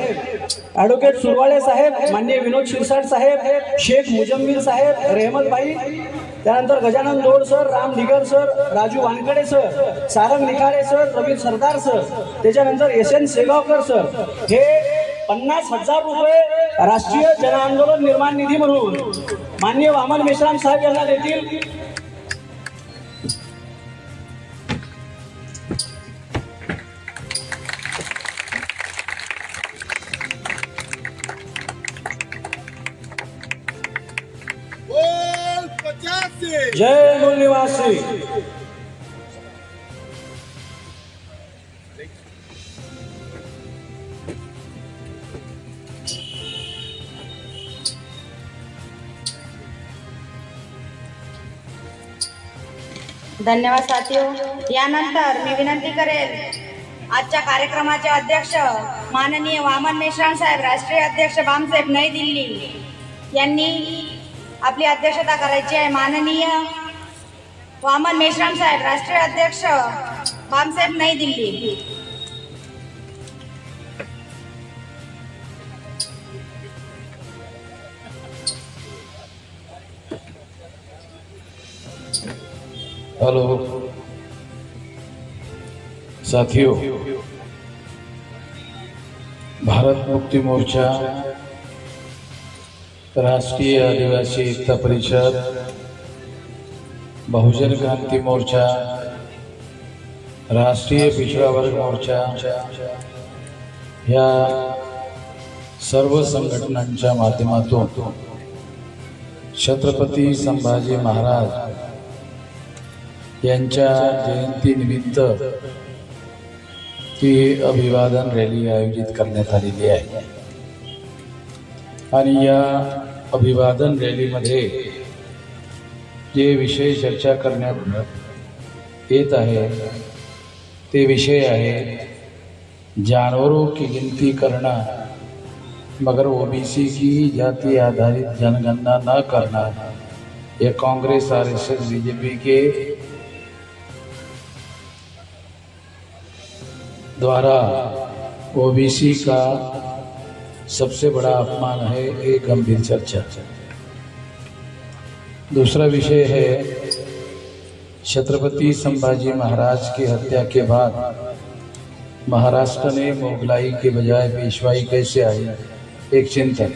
ॲडव्होकेट सुरवाळे साहेब, माननीय विनोद शिरसाट साहेब, शेख मुजम्मिल साहेब, रेहमत भाई, त्यानंतर Gajanan Dod sir, Ram Digar sir, Raju Wankhade sir, Sarang Nikhade sir, Ravi Sardar sir, त्याच्यानंतर SN सेगावकर सर हे 50,000 रुपये राष्ट्रीय जन आंदोलन निर्माण निधी म्हणून माननीय वामन मेश्राम साहेब यांना देतील. जय मूल निवासी. धन्यवाद साथियो. यानंतर मी विनंती करेल आजच्या कार्यक्रमाचे अध्यक्ष माननीय वामन मेश्राम साहेब, राष्ट्रीय अध्यक्ष बामसेफ नई दिल्ली यांनी आपली अध्यक्षता करायची आहे. माननीय वामन मेश्राम साहेब, राष्ट्रीय अध्यक्ष बामसेफ नई दिल्ली. हेलो साथियों, भारत मुक्ति मोर्चा, राष्ट्रीय आदिवासी एकता परिषद, बहुजन क्रांती मोर्चा, राष्ट्रीय पिछड़ा वर्ग मोर्चा या सर्व संघटनांच्या माध्यमातून छत्रपती संभाजी महाराज यांच्या जयंतीनिमित्त ती अभिवादन रॅली आयोजित करण्यात आलेली आहे. आणि या अभिवादन रॅलीमध्ये जे विषय चर्चा करण्यात येत आहे ते विषय आहे जानवरों की गिनती करना मगर ओबीसी की जाति आधारित जनगणना न करना. ये कांग्रेस, आरएसएस, बीजेपी के द्वारा ओबीसी का सबसे बड़ा अपमान है. एक गंभीर चर्चा. दूसरा विषय है छत्रपति संभाजी महाराज की हत्या के बाद महाराष्ट्र ने मुगलाई के बजाय पेशवाई कैसे आई, एक चिंतन.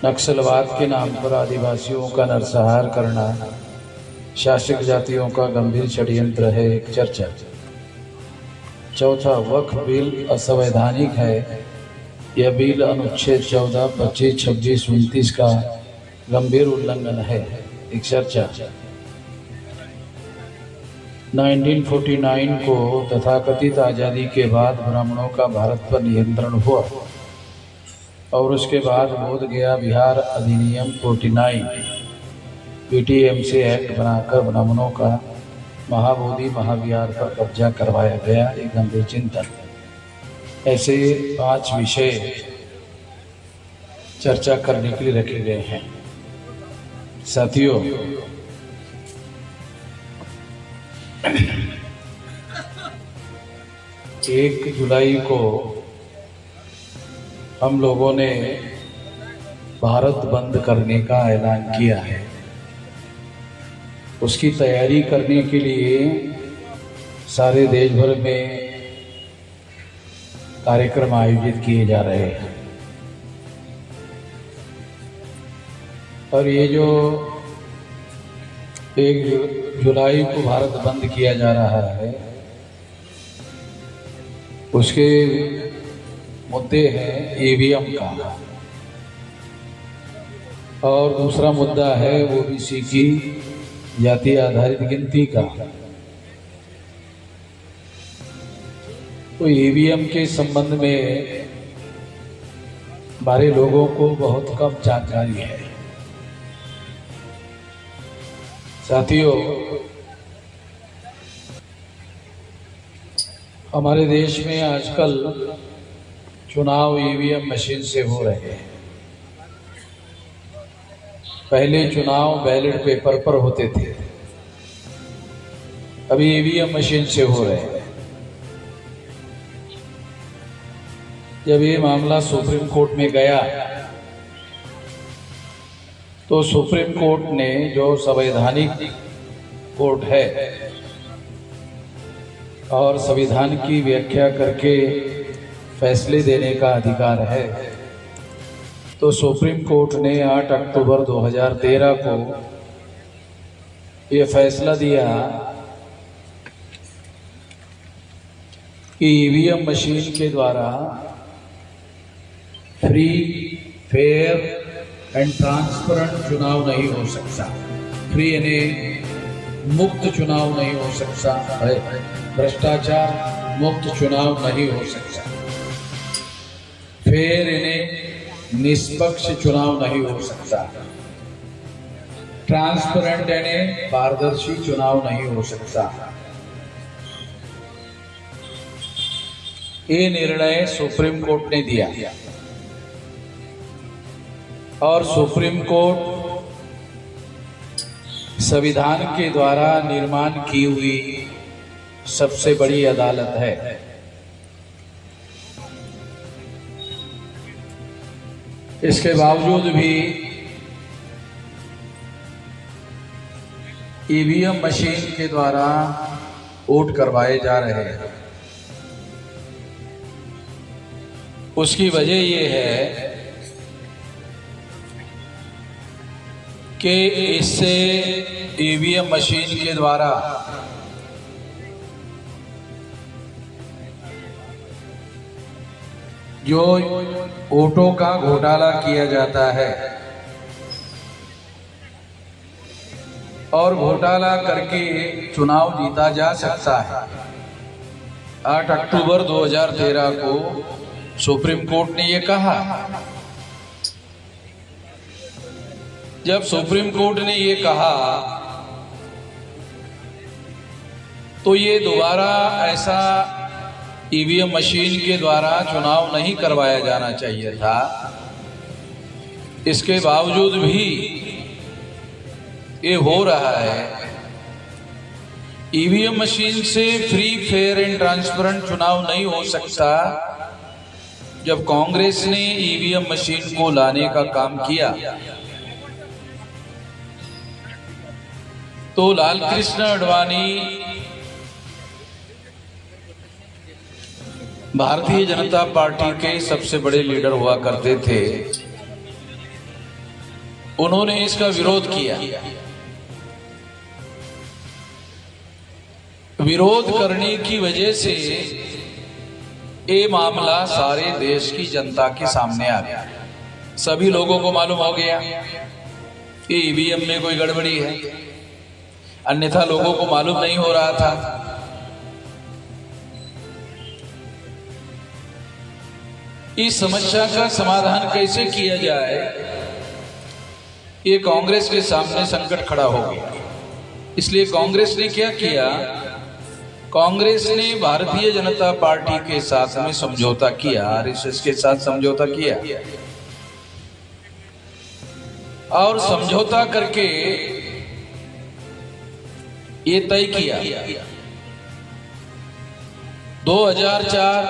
नक्सलवाद के नाम पर आदिवासियों का नरसंहार करना शासक जातियों का गंभीर षड्यंत्र है, एक चर्चा. चौथा, वक्फ बिल असंवैधानिक है. यह बिल अनुच्छेद 14, 25, 26, 29 का गंभीर उल्लंघन है, एक चर्चा. 1949 को तथाकथित आज़ादी के बाद ब्राह्मणों का भारत पर नियंत्रण हुआ और उसके बाद बोध गया बिहार अधिनियम 49 PTMC एक्ट बनाकर ब्राह्मणों का महाबोधि महाविहार पर कब्जा करवाया गया, एक गंभीर चिंतन. ऐसे 5 विषय चर्चा करने के लिए रखे गए हैं. साथियों, 1 जुलाई को हम लोगों ने भारत बंद करने का ऐलान किया है. उसकी तैयारी करने के लिए सारे देश भर में कार्यक्रम आयोजित किए जा रहे हैं. और ये जो 1 जुलाई को भारत बंद किया जा रहा है उसके मुद्दे हैं ईवीएम का, और दूसरा मुद्दा है ओबीसी की जाति आधारित गिनती का. तो ईवीएम के संबंध में हमारे लोगों को बहुत कम जानकारी है. साथियों, हमारे देश में आजकल चुनाव ईवीएम मशीन से हो रहे हैं. पहले चुनाव बैलेट पेपर पर होते थे, अभी ईवीएम मशीन से हो रहे हैं. जब ये मामला सुप्रीम कोर्ट में गया तो सुप्रीम कोर्ट ने, जो संवैधानिक कोर्ट है और संविधान की व्याख्या करके फैसले देने का अधिकार है। तो सुप्रीम कोर्ट ने 8 अक्टूबर 2013 को ये फैसला दिया कि ईवीएम मशीन के द्वारा फ्री, फेयर एंड ट्रांसपेरेंट चुनाव नहीं हो सकता। फ्री यानी मुक्त चुनाव नहीं हो सकता है, भ्रष्टाचार मुक्त चुनाव नहीं हो सकता। फेयर यानी निष्पक्ष चुनाव नहीं हो सकता। ट्रांसपेरेंट यानी पारदर्शी चुनाव नहीं हो सकता। ये निर्णय सुप्रीम कोर्ट ने दिया और सुप्रीम कोर्ट संविधान के द्वारा निर्माण की हुई सबसे बड़ी अदालत है। इसके बावजूद भी ईवीएम मशीन के द्वारा वोट करवाए जा रहे हैं। उसकी वजह यह है कि इससे ईवीएम मशीन के द्वारा जो वोटों का घोटाला किया जाता है और घोटाला करके चुनाव जीता जा सकता है। 8 अक्टूबर 2013 को सुप्रीम कोर्ट ने ये कहा। जब सुप्रीम कोर्ट ने ये कहा तो ये दोबारा ऐसा ईवीएम मशीन के द्वारा चुनाव नहीं करवाया जाना चाहिए था। इसके बावजूद भी ये हो रहा है। ईवीएम मशीन से फ्री, फेयर एंड ट्रांसपेरेंट चुनाव नहीं हो सकता। जब कांग्रेस ने ईवीएम मशीन को लाने का काम किया तो लालकृष्ण आडवाणी भारतीय जनता पार्टी के सबसे बड़े लीडर हुआ करते थे। उन्होंने इसका विरोध किया। विरोध करने की वजह से ये मामला सारे देश की जनता के सामने आ गया। सभी लोगों को मालूम हो गया कि ईवीएम में कोई गड़बड़ी है, अन्यथा लोगों को मालूम नहीं हो रहा था। इस समस्या का समाधान कैसे किया जाए, ये कांग्रेस के सामने संकट खड़ा हो गया। इसलिए कांग्रेस ने क्या किया, कांग्रेस ने भारतीय जनता पार्टी के साथ में समझौता किया, आरएसएस के साथ समझौता किया और समझौता करके ये तय किया 2004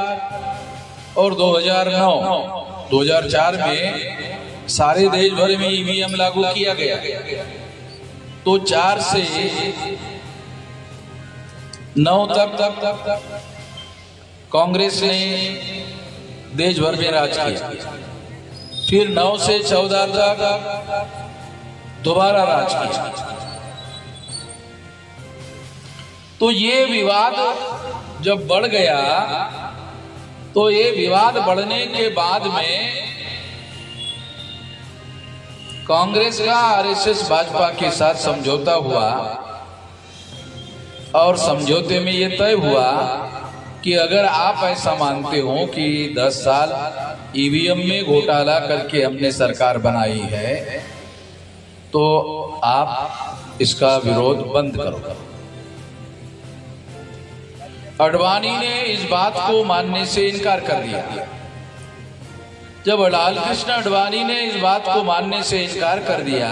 और 2004 में सारे देश भर में ईवीएम लागू किया गया। तो 4 से 9 तक कांग्रेस ने देश भर में राज किया। फिर 9 से 14 तक दोबारा राज किया। तो ये विवाद जब बढ़ गया तो ये विवाद बढ़ने के बाद में कांग्रेस का आरएसएस भाजपा के साथ समझौता हुआ और समझौते में ये तय हुआ कि अगर आप ऐसा मानते हो कि 10 साल ईवीएम में घोटाला करके हमने सरकार बनाई है तो आप इसका विरोध बंद करो। आडवाणी ने इस बात को मानने से इनकार कर दिया। जब लालकृष्ण आडवाणी ने इस बात को मानने से इनकार कर दिया,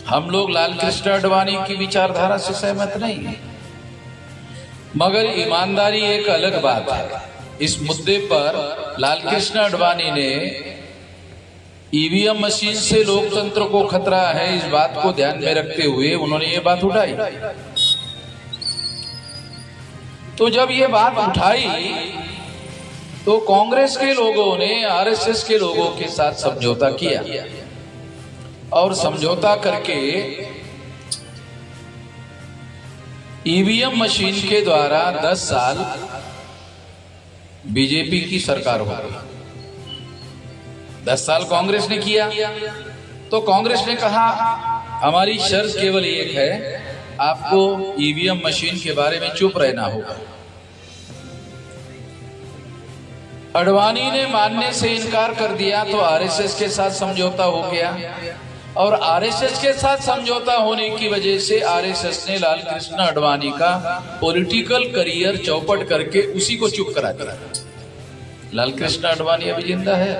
हम लोग लालकृष्ण आडवाणी की विचारधारा से सहमत नहीं है, मगर ईमानदारी एक अलग बात है। इस मुद्दे पर लालकृष्ण आडवाणी ने ईवीएम मशीन से लोकतंत्र को खतरा है, इस बात को ध्यान में रखते हुए उन्होंने ये बात उठाई। तो जब ये बात उठाई तो कांग्रेस के लोगों ने आरएसएस के लोगों के साथ समझौता किया और समझौता करके ईवीएम मशीन के द्वारा 10 साल बीजेपी की सरकार हो गई। 10 साल कांग्रेस ने किया तो कांग्रेस ने कहा हमारी शर्त केवल एक है, आपको ईवीएम मशीन के बारे में चुप रहना होगा। अडवाणी ने मानने से इनकार कर दिया तो आरएसएस के साथ समझौता हो गया और आरएसएस के साथ समझौता होने की वजह से आरएसएस ने लाल कृष्ण अडवाणी का पॉलिटिकल करियर चौपट करके उसी को चुप करा दिया। लाल कृष्ण अडवाणी अभी जिंदा है,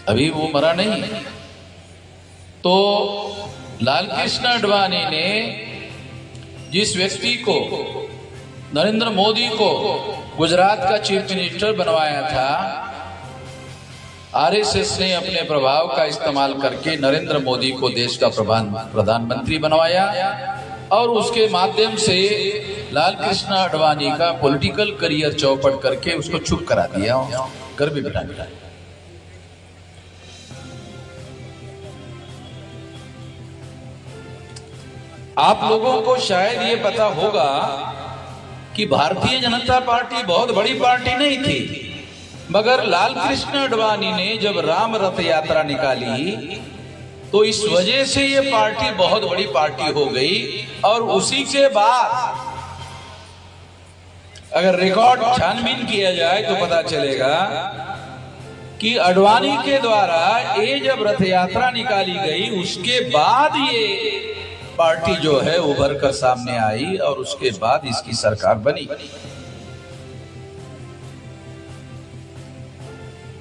अभी वो मरा नहीं। तो लाल कृष्ण अडवाणी ने जिस व्यक्ति को, नरेंद्र मोदी को गुजरात का चीफ मिनिस्टर बनवाया था, आरएसएस ने अपने प्रभाव का इस्तेमाल करके नरेंद्र मोदी को देश का प्रधानमंत्री बनवाया और उसके माध्यम से लाल कृष्ण अडवाणी का पॉलिटिकल करियर चौपट करके उसको चुप करा दिया, घर भी बिठा दिया। आप लोगों को शायद ये पता होगा कि भारतीय जनता पार्टी बहुत बड़ी पार्टी नहीं थी, मगर लाल कृष्ण अडवाणी ने जब राम रथ यात्रा निकाली तो इस वजह से ये पार्टी बहुत बड़ी पार्टी हो गई। और उसी के बाद अगर रिकॉर्ड छानबीन किया जाए तो पता चलेगा कि अडवाणी के द्वारा ये जब रथ यात्रा निकाली गई उसके बाद ये पार्टी जो है उभर कर सामने आई और उसके बाद इसकी सरकार बनी।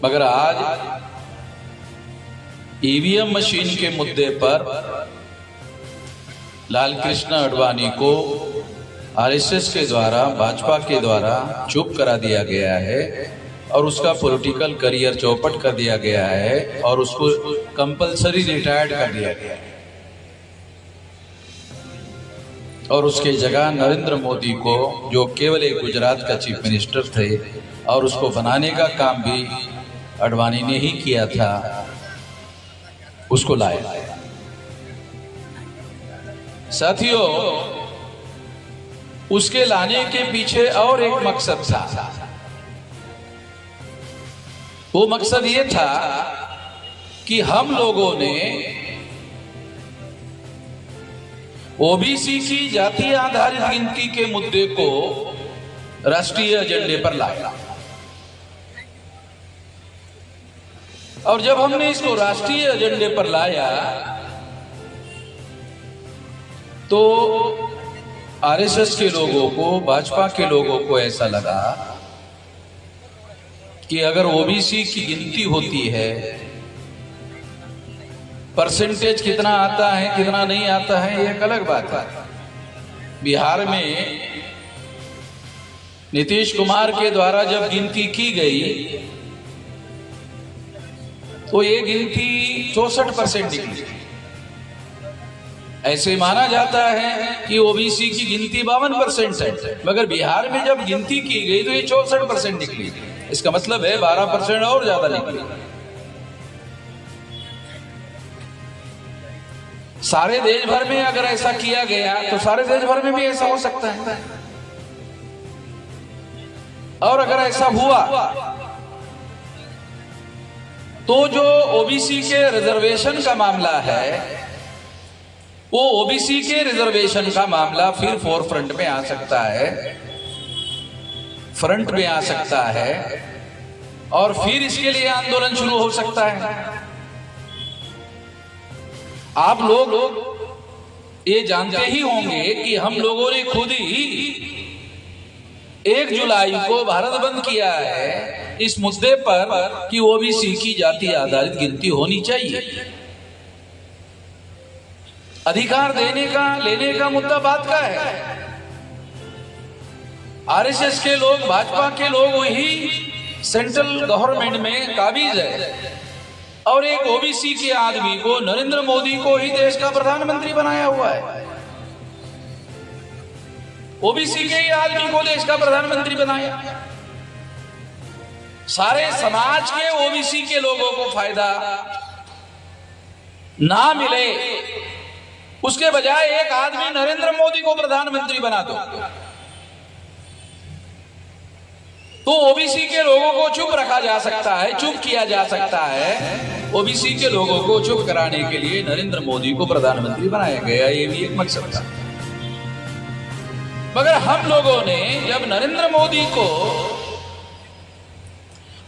मगर आज ईवीएम मशीन के मुद्दे पर लाल कृष्ण अडवाणी को आरएसएस के द्वारा, भाजपा के द्वारा चुप करा दिया गया है और उसका पॉलिटिकल करियर चौपट कर दिया गया है और उसको कंपलसरी रिटायर्ड कर दिया गया है और उसके जगह नरेंद्र मोदी को, जो केवल एक गुजरात का चीफ मिनिस्टर थे और उसको बनाने का काम भी अडवाणी ने ही किया था, उसको लाया। साथियों, उसके लाने के पीछे और एक मकसद था। वो मकसद ये था कि हम लोगों ने ओबीसी की जातीय आधारित गिनती के मुद्दे को राष्ट्रीय एजेंडे पर लाया और जब हमने इसको राष्ट्रीय एजेंडे पर लाया तो आरएसएस के लोगों को, भाजपा के लोगों को ऐसा लगा कि अगर ओबीसी की गिनती होती है, परसेंटेज कितना आता है कितना नहीं आता है ये एक अलग बात है। बिहार में नीतीश कुमार के द्वारा जब गिनती की गई तो ये गिनती 64% निकली। ऐसे माना जाता है कि ओबीसी की गिनती 52% है, मगर बिहार में जब गिनती की गई तो ये 64% निकली। इसका मतलब है 12% और ज्यादा निकली। सारे देश भर में अगर ऐसा किया गया तो सारे देश भर में भी ऐसा हो सकता है। और अगर ऐसा हुआ तो जो ओबीसी के रिजर्वेशन का मामला है, वो ओबीसी के रिजर्वेशन का मामला फिर फोर फ्रंट में आ सकता है, फ्रंट में आ सकता है और फिर इसके लिए आंदोलन शुरू हो सकता है। आप लोग ये जानते ही होंगे कि हम लोगों ने खुद ही 1 जुलाई को भारत बंद किया है इस मुद्दे पर कि ओबीसी की जाति आधारित गिनती होनी चाहिए। अधिकार देने का, लेने का मुद्दा बात का है। आरएसएस के लोग, भाजपा के लोग वही सेंट्रल गवर्नमेंट में काबिज है और एक ओबीसी के आदमी को, नरेंद्र मोदी को ही देश का प्रधानमंत्री बनाया हुआ है। ओबीसी के ही आदमी को देश का प्रधानमंत्री बनाया। सारे समाज के ओबीसी के लोगों को फायदा ना मिले, उसके बजाय एक आदमी नरेंद्र मोदी को प्रधानमंत्री बना दो तो ओबीसी के लोगों को चुप रखा जा सकता है, चुप किया जा सकता है। ओबीसी के लोगों को चुप कराने के लिए नरेंद्र मोदी को प्रधानमंत्री बनाया गया, ये भी एक मकसद था। मगर हम लोगों ने जब नरेंद्र मोदी को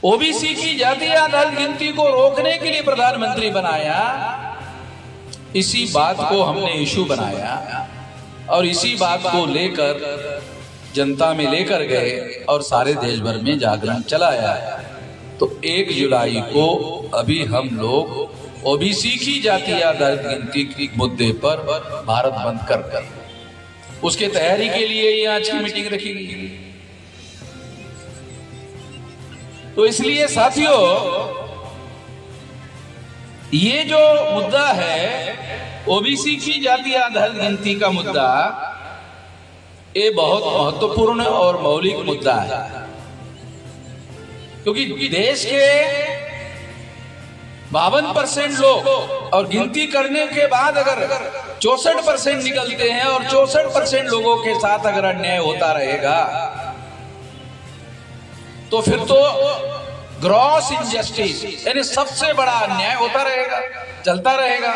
ओबीसी की जातीय आधारित गिनती को रोकने के लिए प्रधानमंत्री बनाया, इसी बात को हमने इशू बनाया और इसी बात को लेकर जनता में लेकर गए और सारे देश भर में जागरण चलाया। तो 1 जुलाई को अभी हम लोग ओबीसी की जातीय आधारित गिनती के मुद्दे पर भारत बंद कर उसके तैयारी के लिए ये आज की मीटिंग रखी गई। तो इसलिए साथियों, ये जो मुद्दा है ओबीसी की जातीय आधारित गिनती का मुद्दा, ये बहुत महत्वपूर्ण और मौलिक मुद्दा है, क्योंकि देश के 52% लोग और गिनती करने के बाद अगर 64% निकलते हैं और 64% लोगों के साथ अगर अन्याय होता रहेगा तो फिर तो ग्रॉस इनजस्टिस यानी सबसे बड़ा अन्याय होता रहेगा, चलता रहेगा।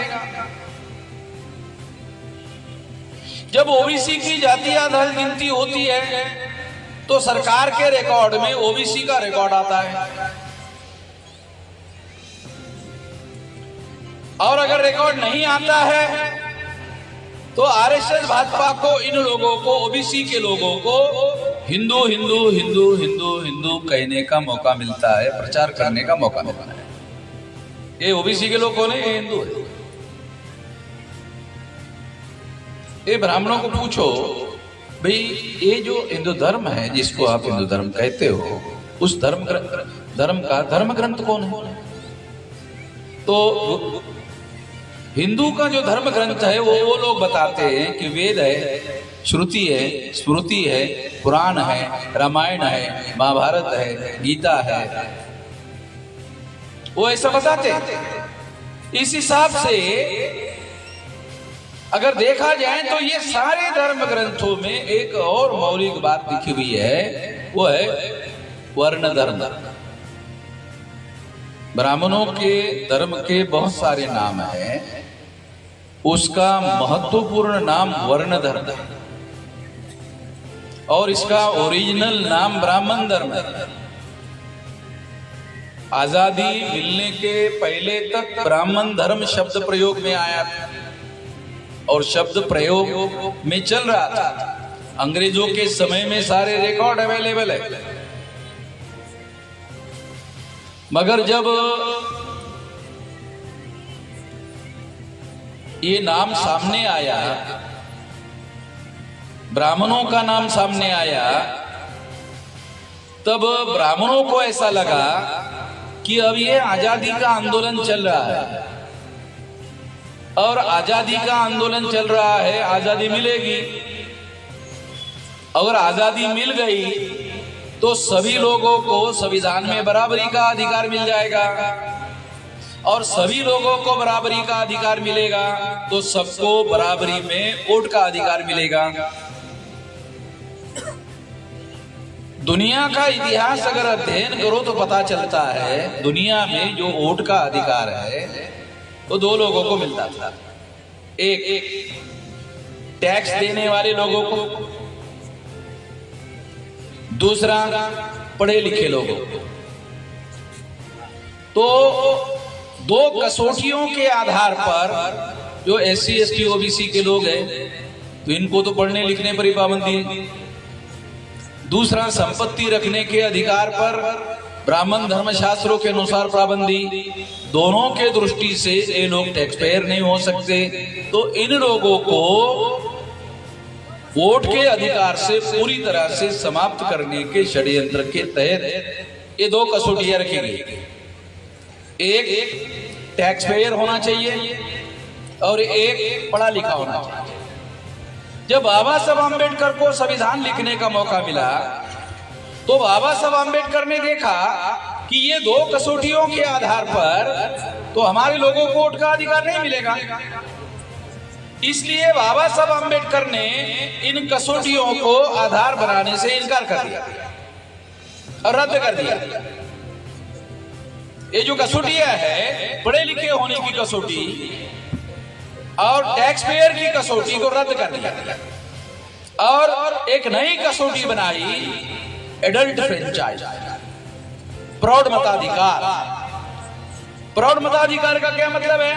जब ओबीसी की जातीय आधारित गिनती होती है तो सरकार के रिकॉर्ड में ओबीसी का रिकॉर्ड आता है, और अगर रिकॉर्ड नहीं आता है तो आरएसएस भाजपा को इन लोगों को, ओबीसी के लोगों को हिंदू हिंदू हिंदू हिंदू हिंदू कहने का मौका मिलता है, प्रचार करने का मौका मिलता है। ये ओबीसी के लोग कौन है? ये हिंदू है। ये ब्राह्मणों को पूछो, भाई ये जो हिंदू धर्म है जिसको आप हिंदू धर्म कहते हो, उस धर्म का धर्म ग्रंथ कौन है? तो हिंदू का जो धर्म ग्रंथ है वो लोग बताते हैं कि वेद है, श्रुति है, स्मृति है, पुराण है, रामायण है, महाभारत है, गीता है, वो ऐसा बताते हैं। इस हिसाब से अगर देखा जाए तो ये सारे धर्म ग्रंथों में एक और मौलिक बात लिखी हुई है, वो है वर्ण धर्म। ब्राह्मणों के धर्म के बहुत सारे नाम हैं, उसका महत्वपूर्ण नाम वर्ण धर्म है और इसका ओरिजिनल नाम ब्राह्मण धर्म है। आजादी मिलने के पहले तक ब्राह्मण धर्म शब्द प्रयोग में आया था और शब्द प्रयोग में चल रहा था। अंग्रेजों के समय में सारे रिकॉर्ड अवेलेबल है, मगर जब ये नाम सामने आया, ब्राह्मणों का नाम सामने आया, तब ब्राह्मणों को ऐसा लगा कि अब ये आजादी का आंदोलन चल रहा है और आजादी का आंदोलन चल रहा है, आजादी मिलेगी। अगर आजादी मिल गई तो सभी लोगों को संविधान में बराबरी का अधिकार मिल जाएगा और सभी लोगों को बराबरी का अधिकार मिलेगा तो सबको बराबरी में वोट का अधिकार मिलेगा। दुनिया का इतिहास अगर अध्ययन करो तो पता चलता है दुनिया में जो वोट का अधिकार है वो 2 लोगों को मिलता था। एक टैक्स देने वाले लोगों को, दूसरा पढ़े लिखे लोगों को। तो 2 कसौटियों के आधार पर जो SC ST OBC के लोग हैं तो इनको तो पढ़ने लिखने पर ही पाबंदी है। दूसरा संपत्ति रखने के अधिकार पर ब्राह्मण धर्मशास्त्रों के अनुसार पाबंदी। दोनों के दृष्टि से ये लोग टैक्स पेयर नहीं हो सकते, तो इन लोगों को वोट के अधिकार से पूरी तरह से समाप्त करने के षड्यंत्र के तहत ये 2 कसौटियां रखी गई। एक टैक्स पेयर होना चाहिए और एक पढ़ा लिखा होना चाहिए। जब बाबा साहब आम्बेडकर को संविधान लिखने का मौका मिला तो बाबा साहब आम्बेडकर ने देखा कि ये दो कसौटियों के आधार पर तो हमारे लोगों को वोट का अधिकार नहीं मिलेगा। इसलिए बाबा साहब आम्बेडकर ने इन कसौटियों को आधार बनाने से इनकार कर दिया और रद्द कर दिया। ये जो कसौटियां है, पढ़े लिखे होने की कसौटी और टैक्स पेयर की कसौटी को रद्द कर दिया और एक नई कसौटी बनाई, एडल्ट फ्रेंचाइज, प्रौढ़ मताधिकार। प्रौढ़ मताधिकार का क्या मतलब है?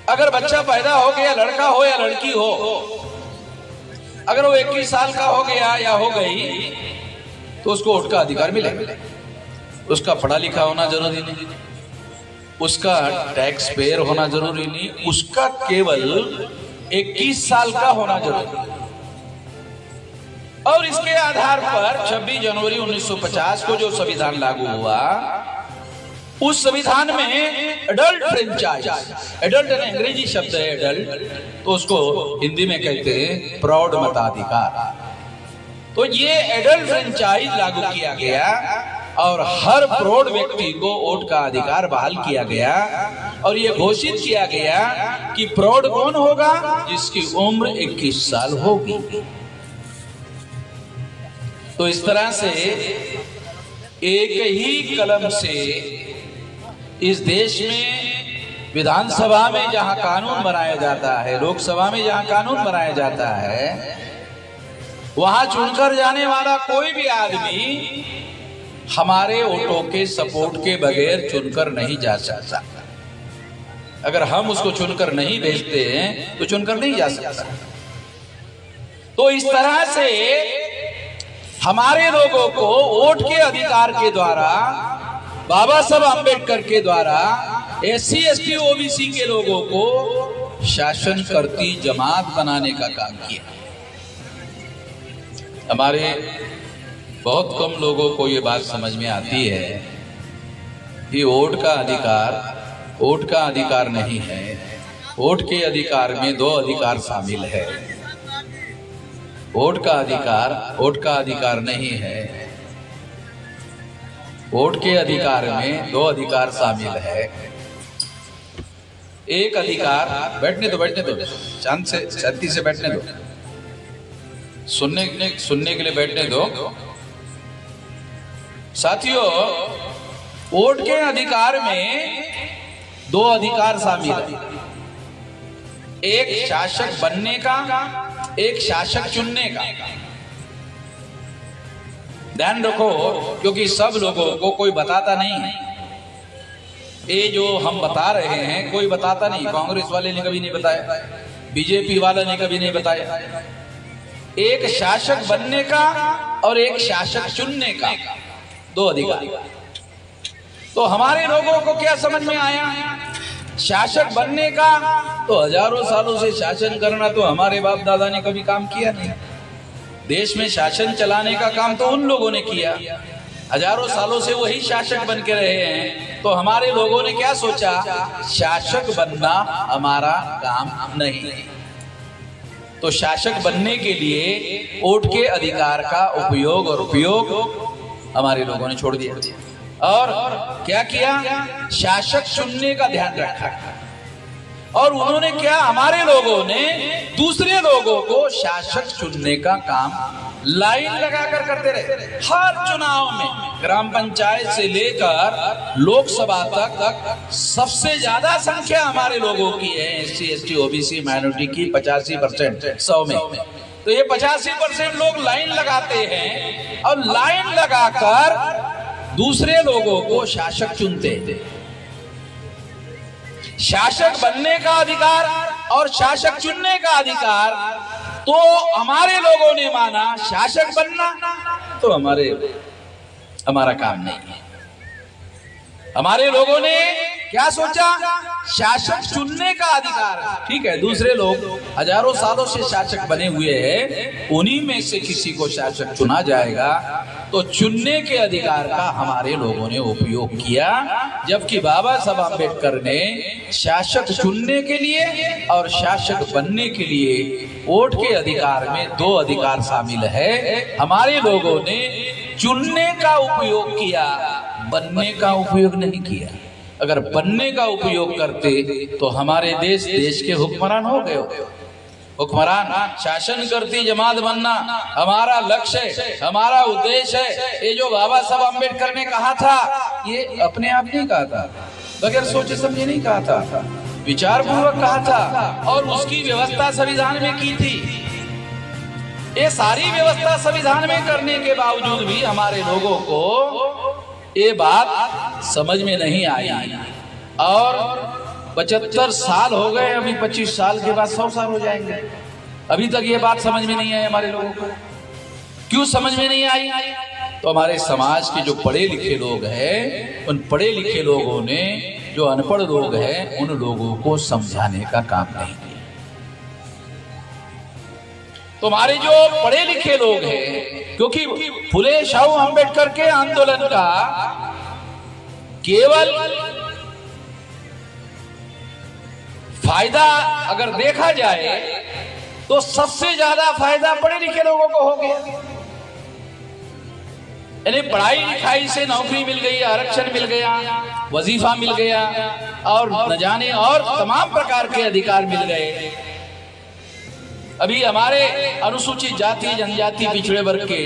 अगर बच्चा पैदा हो गया, लड़का हो या लड़की हो, अगर वो 21 साल का हो गया या हो गई तो उसको वोट का अधिकार मिलेगा। उसका पढ़ा लिखा होना जरूरी नहीं, उसका टैक्स पेयर होना जरूरी नहीं, उसका केवल 21 साल का होना जरूरी। और इसके आधार पर 26 जनवरी 1950 को जो संविधान लागू हुआ, उस संविधान में एडल्ट फ्रेंचाइज, एडल्ट अंग्रेजी शब्द है एडल्ट, तो उसको हिंदी में कहते हैं प्रौढ़ मताधिकार। तो ये एडल्ट फ्रेंचाइज लागू किया गया और हर प्रौढ़ व्यक्ति को वोट का अधिकार बहाल किया गया और ये घोषित किया गया कि प्रौढ़ कौन होगा? जिसकी उम्र 21 साल होगी। तो इस तरह से एक ही कलम से इस देश में विधानसभा में जहां कानून बनाया जाता है, लोकसभा में जहां कानून बनाया जाता है, वहां चुनकर जाने वाला कोई भी आदमी हमारे वोटों के सपोर्ट के बगैर चुनकर नहीं जा सकता। अगर हम उसको चुनकर नहीं भेजते हैं तो चुनकर नहीं जा सकता। तो इस तरह से हमारे लोगों को वोट के अधिकार के द्वारा बाबा साहब आम्बेडकर के द्वारा SC ST OBC के लोगों को शासन करती जमात बनाने का काम किया। हमारे बहुत कम लोगों को ये बात समझ में आती है कि वोट का अधिकार नहीं है। वोट के अधिकार में 2 अधिकार शामिल है। वोट का अधिकार नहीं है। वोट के अधिकार में 2 अधिकार शामिल है। एक अधिकार, बैठने दो, शांति से बैठने दो, सुनने के लिए बैठने दो। साथियों, वोट के अधिकार में 2 अधिकार शामिल है, एक शासक बनने का, एक शासक चुनने का। ध्यान रखो, क्योंकि सब लोगों को कोई बताता नहीं है। ये जो हम बता रहे हैं कोई बताता नहीं। कांग्रेस वाले ने कभी नहीं बताया, बीजेपी वाला ने कभी नहीं बताया। एक शासक बनने का और एक शासक चुनने का 2 अधिकार। तो हमारे लोगों को क्या समझ में आया? शासक बनने का तो हजारों सालों से शासन करना तो हमारे बाप दादा ने कभी काम किया नहीं। देश में शासन चलाने का काम तो उन लोगों ने किया, हजारों सालों से वही शासक बन के रहे हैं। तो हमारे लोगों ने क्या सोचा? शासक बनना हमारा काम नहीं। तो शासक बनने के लिए वोट के अधिकार का उपयोग हमारे लोगों ने छोड़ दिया और क्या किया? शासक चुनने का ध्यान रखा। और उन्होंने क्या, हमारे लोगों ने दूसरे लोगों को शासक चुनने का काम लाइन लगाकर करते रहे। हर चुनाव में ग्राम पंचायत से लेकर लोकसभा तक सबसे ज्यादा संख्या हमारे लोगों की है, SC ST OBC माइनॉरिटी की 85% 100 में। तो ये 85% लोग लाइन लगाते हैं और लाइन लगाकर दूसरे लोगों को शासक चुनते हैं। शासक बनने का अधिकार और शासक चुनने का अधिकार तो हमारे लोगों ने माना शासक बनना तो हमारा काम नहीं है। हमारे लोगों ने क्या सोचा? शासक चुनने का अधिकार। ठीक है, दूसरे लोग हजारों सालों से शासक बने हुए हैं, उन्हीं में से किसी को शासक चुना जाएगा। तो चुनने के अधिकार का हमारे लोगों ने उपयोग किया, जबकि बाबा साहब आम्बेडकर ने शासक चुनने के लिए और शासक बनने के लिए वोट के अधिकार में 2 अधिकार शामिल है। हमारे लोगों ने चुनने का उपयोग किया, बनने का उपयोग नहीं किया। अगर बनने का उपयोग करते तो हमारे देश के हुक्मरान हो गए। हुक्मरान शासन करती जमात बनना हमारा लक्ष्य है, हमारा उद्देश्य है। ये जो बाबा साहब अम्बेडकर ने कहा था, ये अपने आप नहीं कहा था, बगैर सोचे समझे नहीं कहा था, विचार पूर्वक कहा था और उसकी व्यवस्था संविधान में की थी। ये सारी व्यवस्था संविधान में करने के बावजूद भी हमारे लोगों को ये बात समझ में नहीं आई और 75 साल हो गए, अभी 25 साल के बाद 100 साल हो जाएंगे, अभी तक ये बात समझ में नहीं आई हमारे लोगों को। क्यों समझ में नहीं आई? तो हमारे समाज के जो पढ़े लिखे लोग हैं, उन पढ़े लिखे लोगों ने जो अनपढ़ लोग हैं, उन लोगों को समझाने का काम नहीं किया। तो हमारे जो पढ़े लिखे लोग हैं, क्योंकि फुले शाहू अंबेडकर के आंदोलन का केवल फायदा अगर देखा जाए तो सबसे ज्यादा फायदा पढ़े लिखे लोगों को हो गया। यानी पढ़ाई लिखाई से नौकरी मिल गई, आरक्षण मिल गया, वजीफा मिल गया और न जाने और तमाम प्रकार के अधिकार मिल गए। अभी हमारे अनुसूचित जाति जनजाति पिछड़े वर्ग के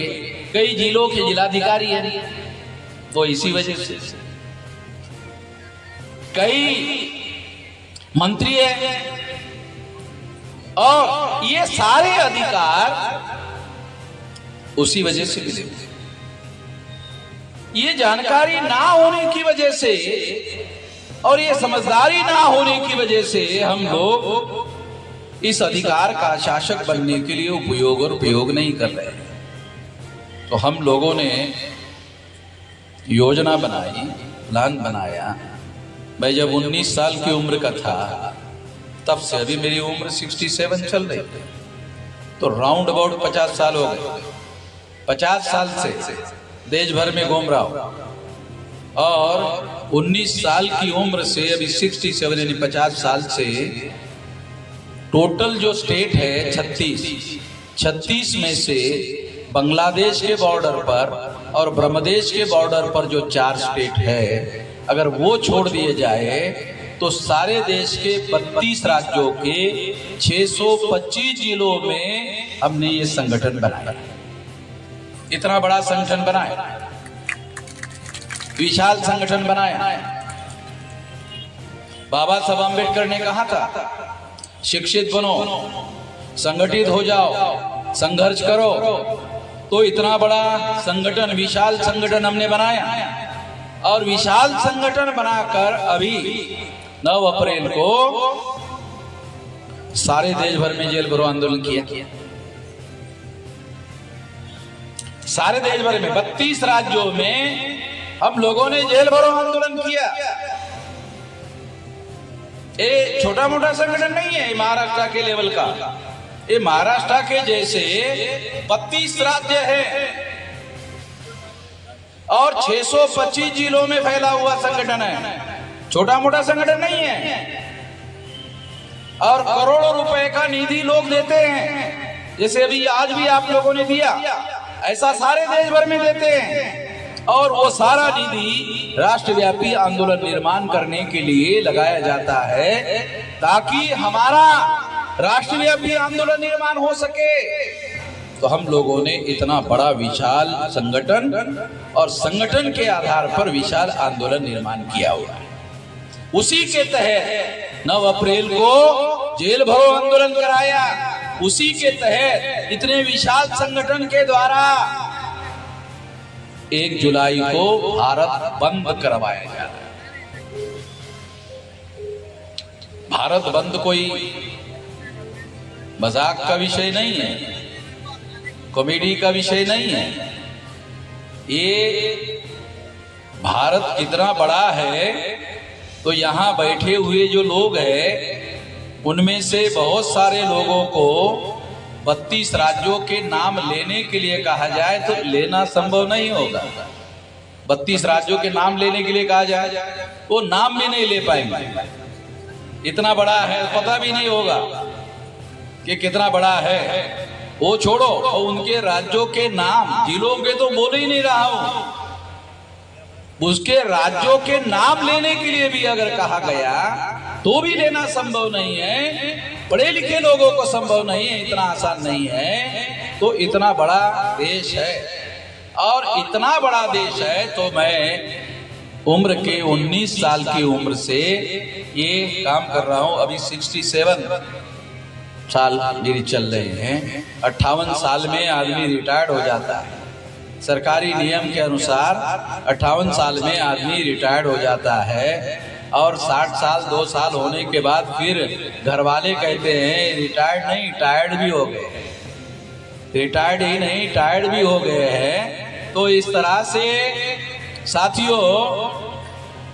कई जिलों के जिलाधिकारी हैं, वो इसी वजह से कई मंत्री हैं और ये सारे अधिकार उसी वजह से मिले। ये जानकारी ना होने की वजह से और ये समझदारी ना होने की वजह से हम लोग इस अधिकार का शासक बनने के लिए उपयोग और प्रयोग नहीं कर रहे। तो हम लोगों ने योजना बनाई, प्लान बनाया। मैं जब 19 साल की उम्र का था तब से अभी मेरी उम्र 67 चल रही है, तो राउंड अबाउट 50 साल हो गए। 50 साल से देश भर में घूम रहा हूं और 19 साल की उम्र से अभी 67 यानी 50 साल से टोटल जो स्टेट है 36 में से बांग्लादेश के बॉर्डर पर और ब्रह्मदेश के बॉर्डर पर जो 4 स्टेट है, अगर वो छोड़ दिए जाए तो सारे देश के 32 राज्यों के 625 जिलों में हमने ये संगठन बनाया। इतना बड़ा संगठन बनाया, विशाल संगठन बनाया। बाबा साहब अम्बेडकर ने कहा था, शिक्षित बनो, संगठित हो जाओ, संघर्ष करो। तो इतना बड़ा संगठन, विशाल संगठन हमने बनाया और विशाल संगठन बनाकर अभी 9 अप्रैल को सारे देश भर में जेल भरो आंदोलन किया। सारे देश भर में 32 राज्यों में हम लोगों ने जेल भरो आंदोलन किया। ये छोटा मोटा संगठन नहीं है महाराष्ट्र के लेवल का, ये महाराष्ट्र के जैसे 32 राज्य हैं और 625 जिलों में फैला हुआ संगठन है। छोटा मोटा संगठन नहीं है और करोड़ों रुपए का निधि लोग देते हैं, जैसे अभी आज भी आप लोगों ने दिया, ऐसा सारे देश भर में देते हैं। और वो सारा निधि राष्ट्रव्यापी आंदोलन निर्माण करने के लिए लगाया जाता है ताकि हमारा राष्ट्रव्यापी आंदोलन निर्माण हो सके। तो हम लोगों ने इतना बड़ा विशाल संगठन और संगठन के आधार पर विशाल आंदोलन निर्माण किया हुआ है। उसी के तहत 9 अप्रैल को जेल भरो आंदोलन कराया। उसी के तहत इतने विशाल संगठन के द्वारा 1 जुलाई को भारत बंद करवाया जा रहा है। भारत बंद कोई मजाक का विषय नहीं है, कॉमेडी का विषय नहीं है। ये भारत कितना बड़ा है तो यहाँ बैठे हुए जो लोग हैं उनमें से बहुत सारे लोगों को 32 राज्यों के नाम लेने के लिए कहा जाए तो लेना संभव नहीं होगा। 32 राज्यों के नाम लेने के लिए कहा जाए वो नाम भी नहीं ले पाएंगे, इतना बड़ा है, पता भी नहीं होगा। कि कितना बड़ा है, वो छोड़ो, और उनके राज्यों के नाम, जिलों के तो बोल ही नहीं रहा हूं, उसके राज्यों के नाम लेने के लिए भी अगर कहा गया तो भी लेना संभव नहीं है। पढ़े लिखे लोगों को संभव नहीं है, इतना आसान नहीं है। तो इतना बड़ा देश है, और इतना बड़ा देश है, तो मैं उम्र के 19 साल की उम्र से ये काम कर रहा हूं। अभी 67 साल मेरी चल रहे हैं। 58 साल में आदमी रिटायर्ड हो जाता है, सरकारी नियम के अनुसार 58 साल में आदमी रिटायर्ड हो जाता है। और 60 साल 2 साल होने के बाद फिर घर वाले कहते हैं रिटायर्ड नहीं, टायर्ड भी हो गए, रिटायर्ड ही नहीं टायर्ड भी हो गए हैं। तो इस तरह से साथियों,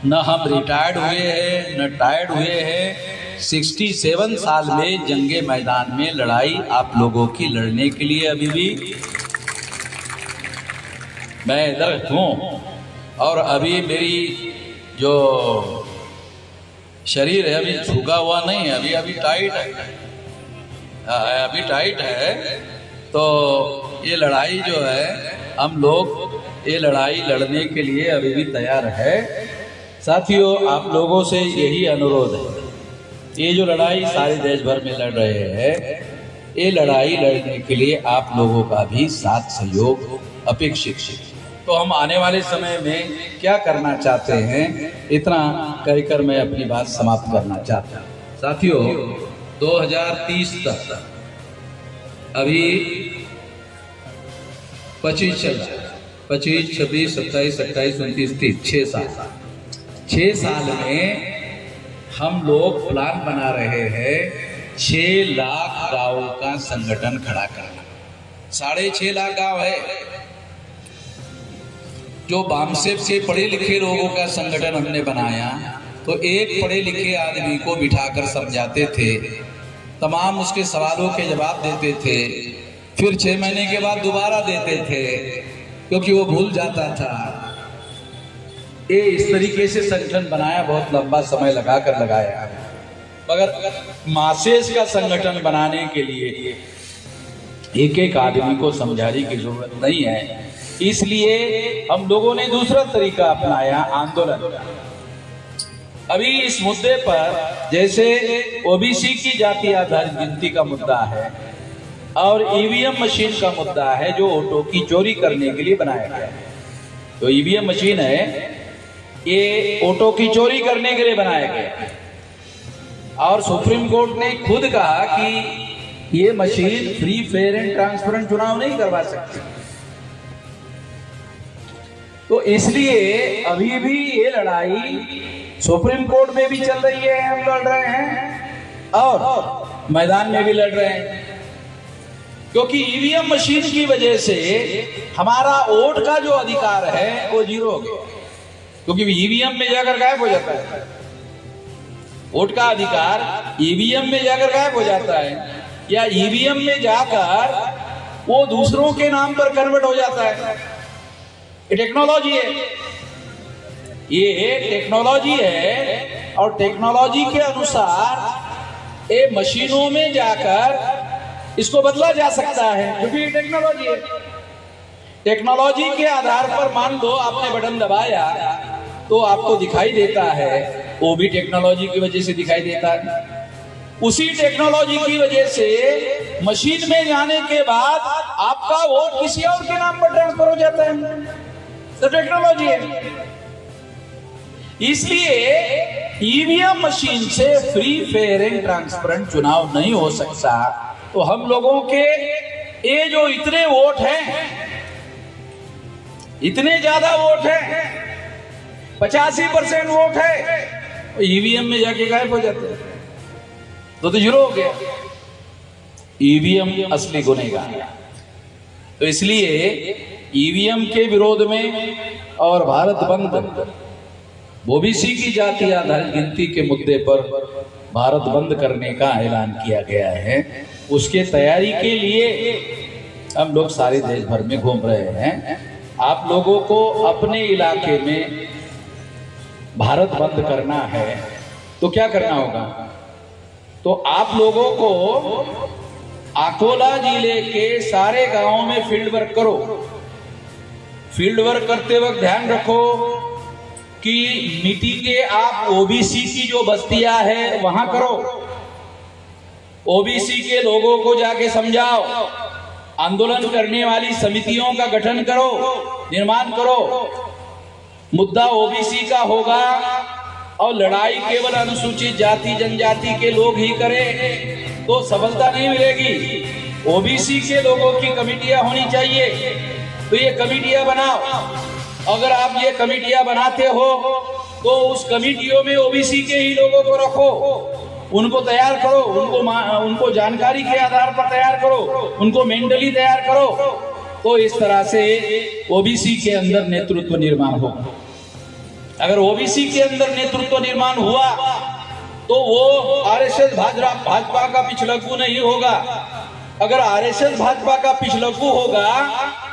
न हम रिटायर्ड हुए हैं न टायर्ड हुए हैं। 67 साल में जंगे मैदान में लड़ाई आप लोगों की लड़ने के लिए अभी भी मैं इधर हूँ। और अभी मेरी जो शरीर है अभी झुका हुआ नहीं है, अभी टाइट है, अभी टाइट है। तो ये लड़ाई जो है, हम लोग ये लड़ाई लड़ने के लिए अभी भी तैयार है। साथियों, आप लोगों से यही अनुरोध है, ये जो लड़ाई सारे देश भर में लड़ रहे हैं, ये लड़ाई लड़ने के लिए आप लोगों का भी साथ सहयोग अपेक्षित है। तो हम आने वाले समय में क्या करना चाहते हैं, इतना कहकर मैं अपनी बात समाप्त करना चाहता हूँ। साथियों, 2030 तक अभी 25 चल रहा है, 25, 26, 27, 28, 29, 30, 6 साल में हम लोग प्लान बना रहे हैं 6 लाख गांवों का संगठन खड़ा करना। 6.5 लाख गांव है जो बामसेफ से पढ़े लिखे लोगों का संगठन हमने बनाया। तो एक पढ़े लिखे आदमी को बिठाकर समझाते थे, तमाम उसके सवालों के जवाब देते थे, फिर 6 महीने के बाद दोबारा देते थे क्योंकि वो भूल जाता था। ये इस तरीके से संगठन बनाया, बहुत लंबा समय लगाया। मगर मासेस का संगठन बनाने के लिए एक एक आदमी को समझाने की जरूरत नहीं है। इसलिए हम लोगों ने दूसरा तरीका अपनाया, आंदोलन। अभी इस मुद्दे पर जैसे ओबीसी की जाति आधारित गिनती का मुद्दा है और ईवीएम मशीन का मुद्दा है जो वोटों की चोरी करने के लिए बनाया गया है। तो ईवीएम मशीन है, ये वोटों की चोरी करने के लिए बनाया गया। और सुप्रीम कोर्ट ने खुद कहा कि ये machine free, fair end transparent चुनाव नहीं करवा सकती। तो इसलिए अभी भी ये लड़ाई सुप्रीम कोर्ट में भी चल रही है, हम लड़ रहे हैं और मैदान में भी लड़ रहे हैं। क्योंकि ईवीएम मशीन की वजह से हमारा वोट का जो अधिकार है वो 0 हो गया, क्योंकि ईवीएम में जाकर गायब हो जाता है। वोट का अधिकार ईवीएम में जाकर गायब हो जाता है, या ईवीएम में जाकर वो दूसरों के नाम पर कन्वर्ट हो जाता है। ये टेक्नोलॉजी है, ये टेक्नोलॉजी है। और टेक्नोलॉजी के अनुसार ये मशीनों में जाकर इसको बदला जा सकता है, क्योंकि ये टेक्नोलॉजी है। टेक्नोलॉजी के आधार पर मान लो आपने बटन दबाया तो आपको दिखाई देता है, वो भी टेक्नोलॉजी की वजह से दिखाई देता है। उसी टेक्नोलॉजी की वजह से मशीन में जाने के बाद आपका वोट किसी और के नाम पर ट्रांसफर हो जाता है। तो टेक्नोलॉजी है। इसलिए ईवीएम मशीन से फ्री, फेयर एंड ट्रांसपेरेंट चुनाव नहीं हो सकता। तो हम लोगों के ये जो इतने वोट हैं, इतने ज्यादा वोट हैं, 85% वोट है, ईवीएम में जाके गायब हो जाते हैं। तो 0 हो गया। ईवीएम असली गुनहगार। तो इसलिए ईवीएम के विरोध में और भारत बंद, ओबीसी की जाति आधारित गिनती के मुद्दे पर भारत बंद करने का ऐलान किया गया है। उसके तैयारी के लिए हम लोग सारे देश भर में घूम रहे हैं। आप लोगों को अपने इलाके में भारत बंद करना है तो क्या करना होगा? तो आप लोगों को अकोला जिले के सारे गांवों में फील्ड वर्क करो। फील्ड वर्क करते वक्त ध्यान रखो कि मीटिंगें आप ओबीसी की जो बस्तियां है वहां करो। ओबीसी के लोगों को जाके समझाओ। आंदोलन करने वाली समितियों का गठन करो, निर्माण करो। मुद्दा ओबीसी का होगा और लड़ाई केवल अनुसूचित जाति जनजाति के लोग ही करें तो सफलता नहीं मिलेगी। ओबीसी के लोगों की कमेटियां होनी चाहिए, तो ये कमेटियां बनाओ। अगर आप ये कमेटियां बनाते हो तो उस कमेटियों में ओबीसी के ही लोगों को रखो, उनको तैयार करो, उनको जानकारी के आधार पर तैयार करो, उनको मेंटली तैयार करो। तो इस तरह से ओबीसी के अंदर नेतृत्व निर्माण हो। अगर ओबीसी के अंदर नेतृत्व निर्माण हुआ तो वो आरएसएस भाजपा का पिछलग्गू नहीं होगा। अगर आरएसएस भाजपा का पिछलग्गू होगा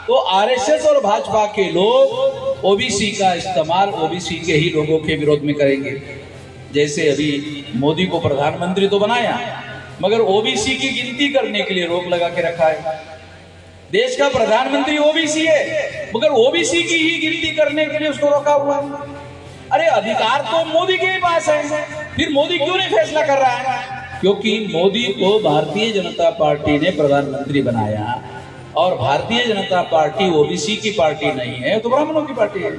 तो आरएसएस और भाजपा के लोग ओबीसी का इस्तेमाल ओबीसी के ही लोगों के विरोध में करेंगे। जैसे अभी मोदी को प्रधानमंत्री तो बनाया, मगर ओबीसी की गिनती करने के लिए रोक लगा के रखा है। देश का प्रधानमंत्री ओबीसी है, मगर ओबीसी की ही गिनती करने के लिए उसको रोका हुआ है। अरे अधिकार तो मोदी के ही पास है, फिर मोदी क्यों नहीं फैसला कर रहा है? क्योंकि मोदी को भारतीय जनता पार्टी ने प्रधानमंत्री बनाया और भारतीय जनता पार्टी ओबीसी की पार्टी नहीं है, तो ब्राह्मणों की पार्टी है।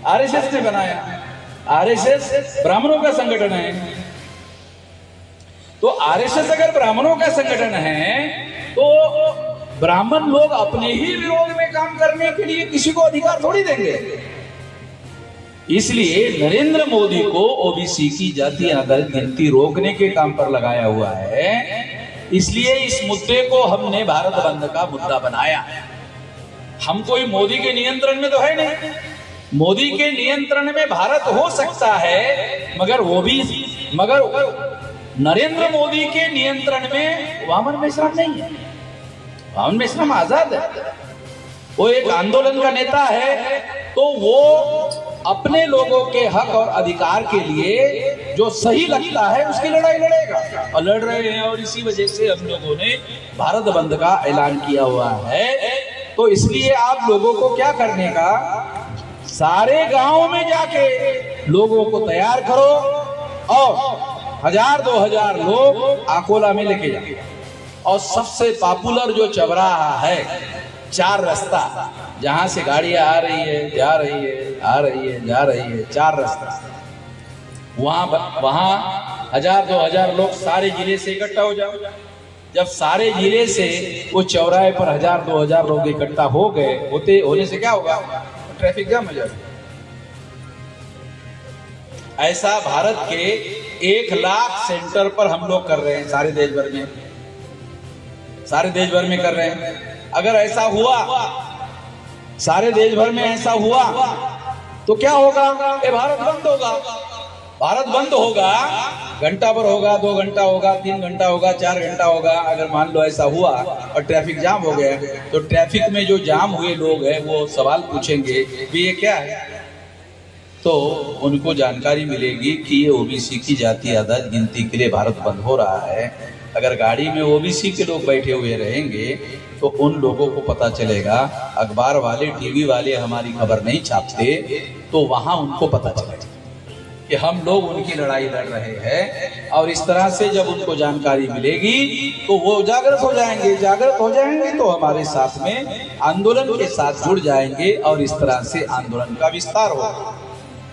आरएसएस ने बनाया, आरएसएस ब्राह्मणों का संगठन है। तो आरएसएस अगर ब्राह्मणों का संगठन है तो ब्राह्मण लोग अपने ही विरोध में काम करने के लिए किसी को अधिकार थोड़ी देंगे। इसलिए नरेंद्र मोदी को ओबीसी की जाति आधारित गिनती रोकने के काम पर लगाया हुआ है। इसलिए इस मुद्दे को हमने भारत बंद का मुद्दा बनाया। हम कोई मोदी के नियंत्रण में तो है नहीं। मोदी के नियंत्रण में भारत हो सकता है, मगर नरेंद्र मोदी के नियंत्रण में वामन मेश्राम नहीं है। वामन मेश्राम आजाद है, वो एक आंदोलन का नेता है, तो वो अपने लोगों के हक और अधिकार के लिए जो सही लगता है उसकी लड़ाई लड़ेगा और लड़ रहे हैं। और इसी वजह से हम लोगों ने भारत बंद का ऐलान किया हुआ है। तो इसलिए आप लोगों को क्या करने का, सारे गांवों में जाके लोगों को तैयार करो और 1000-2000 लोग अकोला में लेके जाओ। और सबसे पॉपुलर जो चौराहा है, 4 रास्ता, जहां से गाड़ियां आ रही है, जा रही है, आ रही है, जा रही है, 4 रास्ता, वहां 1000-2000 लोग सारे जिले से इकट्ठा हो जाओ। जब सारे जिले से वो चौराहे पर 1000-2000 लोग इकट्ठा हो गए, होने से क्या होगा? ट्रैफिक जाम हो जाएगा। ऐसा भारत के 1 लाख सेंटर पर हम लोग कर रहे हैं, सारे देश भर में कर रहे हैं। अगर ऐसा हुआ, सारे देश भर में ऐसा हुआ तो क्या होगा? ये भारत बंद होगा। भारत बंद होगा, घंटा भर होगा, 2 घंटा होगा, 3 घंटा होगा, 4 घंटा होगा। अगर मान लो ऐसा हुआ और ट्रैफिक जाम हो गया, तो ट्रैफिक में जो जाम हुए लोग हैं वो सवाल पूछेंगे कि ये क्या है। तो उनको जानकारी मिलेगी कि ये ओबीसी की जाति आधारित गिनती के लिए भारत बंद हो रहा है। अगर गाड़ी में ओबीसी के लोग बैठे हुए रहेंगे तो उन लोगों को पता चलेगा। अखबार वाले, टीवी वाले हमारी खबर नहीं छापते, तो वहां उनको पता चलेगा कि हम लोग उनकी लड़ाई लड़ रहे हैं। और इस तरह से जब उनको जानकारी मिलेगी तो वो जागृत हो जाएंगे। जागृत हो जाएंगे तो हमारे साथ में आंदोलन के साथ जुड़ जाएंगे और इस तरह से आंदोलन का विस्तार होगा,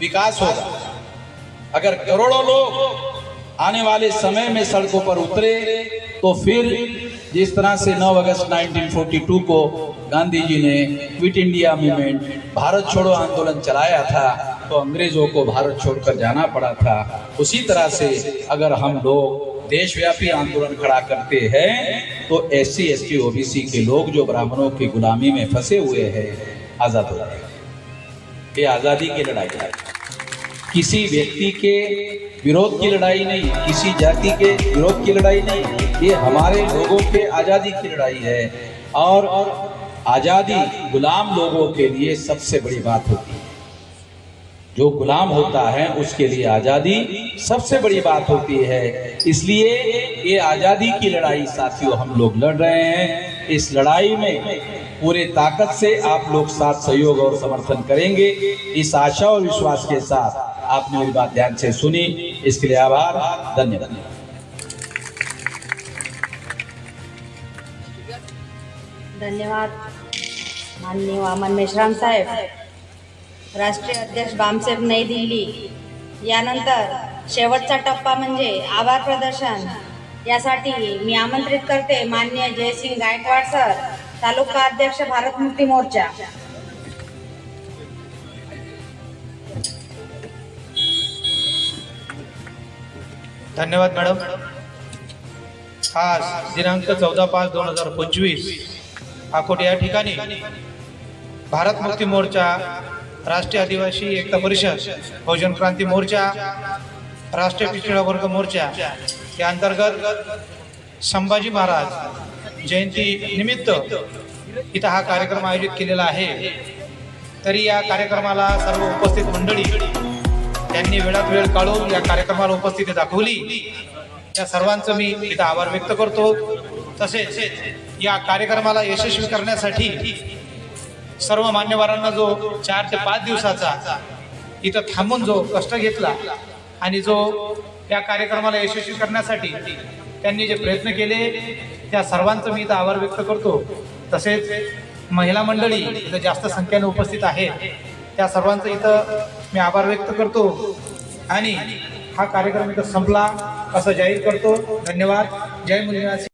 विकास होगा। अगर करोड़ों लोग आने वाले समय में सड़कों पर उतरे तो फिर जिस तरह से 9 अगस्त 1942 को गांधी जी ने क्विट इंडिया मूवमेंट, भारत छोड़ो आंदोलन चलाया था, तो अंग्रेजों को भारत छोड़कर जाना पड़ा था। उसी तरह से अगर हम लोग देशव्यापी आंदोलन खड़ा करते हैं तो SC, ST, OBC के लोग जो ब्राह्मणों की गुलामी में फंसे हुए हैं, आजाद हो जाएंगे। ये आजादी की लड़ाई है, किसी व्यक्ति के विरोध की लड़ाई नहीं, किसी जाति के विरोध की लड़ाई नहीं, ये हमारे लोगों के आजादी की लड़ाई है। और आजादी गुलाम लोगों के लिए सबसे बड़ी बात होती है। जो गुलाम होता है उसके लिए आज़ादी सबसे बड़ी बात होती है। इसलिए ये आज़ादी की लड़ाई साथियों हम लोग लड़ रहे हैं। इस लड़ाई में पूरे ताकत से आप लोग साथ सहयोग और समर्थन करेंगे, इस आशा और विश्वास के साथ आपने मेरी बात ध्यान से सुनी, इसके लिए आभार, धन्यवाद। धन्यवाद माननीय वामन मेश्राम साहेब। राष्ट्रीय अध्यक्ष बामसेफ नई दिल्ली यानंतर शेवटचा टप्पा म्हणजे आभार प्रदर्शन। यासाठी मी आमंत्रित करते माननीय जयसिंग गायकवाड सर, तालुका अध्यक्ष भारत मुक्ती मोर्चा। धन्यवाद मॅडम। आज दिनांक 14/5/2025 अकोट या ठिकाणी भारत मुक्ती मोर्चा, राष्ट्रीय आदिवासी एकता परिषद, बहुजन क्रांती मोर्चा, राष्ट्रीय पिछड़ा वर्ग मोर्चा या अंतर्गत संभाजी महाराज जयंती निमित्त इथं हा कार्यक्रम आयोजित केलेला आहे। तरी या कार्यक्रमाला सर्व उपस्थित मंडळी त्यांनी वेळात वेळ काढून या कार्यक्रमाला उपस्थिती दाखवली, त्या सर्वांचं मी इथं आभार व्यक्त करतो। तसेच या कार्यक्रमाला यशस्वी करण्यासाठी सर्व मान्यवरांना जो 4 ते 5 दिवसाचा इथं थांबून जो कष्ट घेतला आणि जो या कार्यक्रमाला यशस्वी करण्यासाठी त्यांनी जे प्रयत्न केले त्या सर्वांचं मी इथं आभार व्यक्त करतो। तसेच महिला मंडळी इथं जास्त संख्येने उपस्थित आहेत, त्या सर्वांचं इथं मी आभार व्यक्त करतो आणि हा कार्यक्रम इथं संपला असं जाहीर करतो। धन्यवाद। जय मुलीनाथ।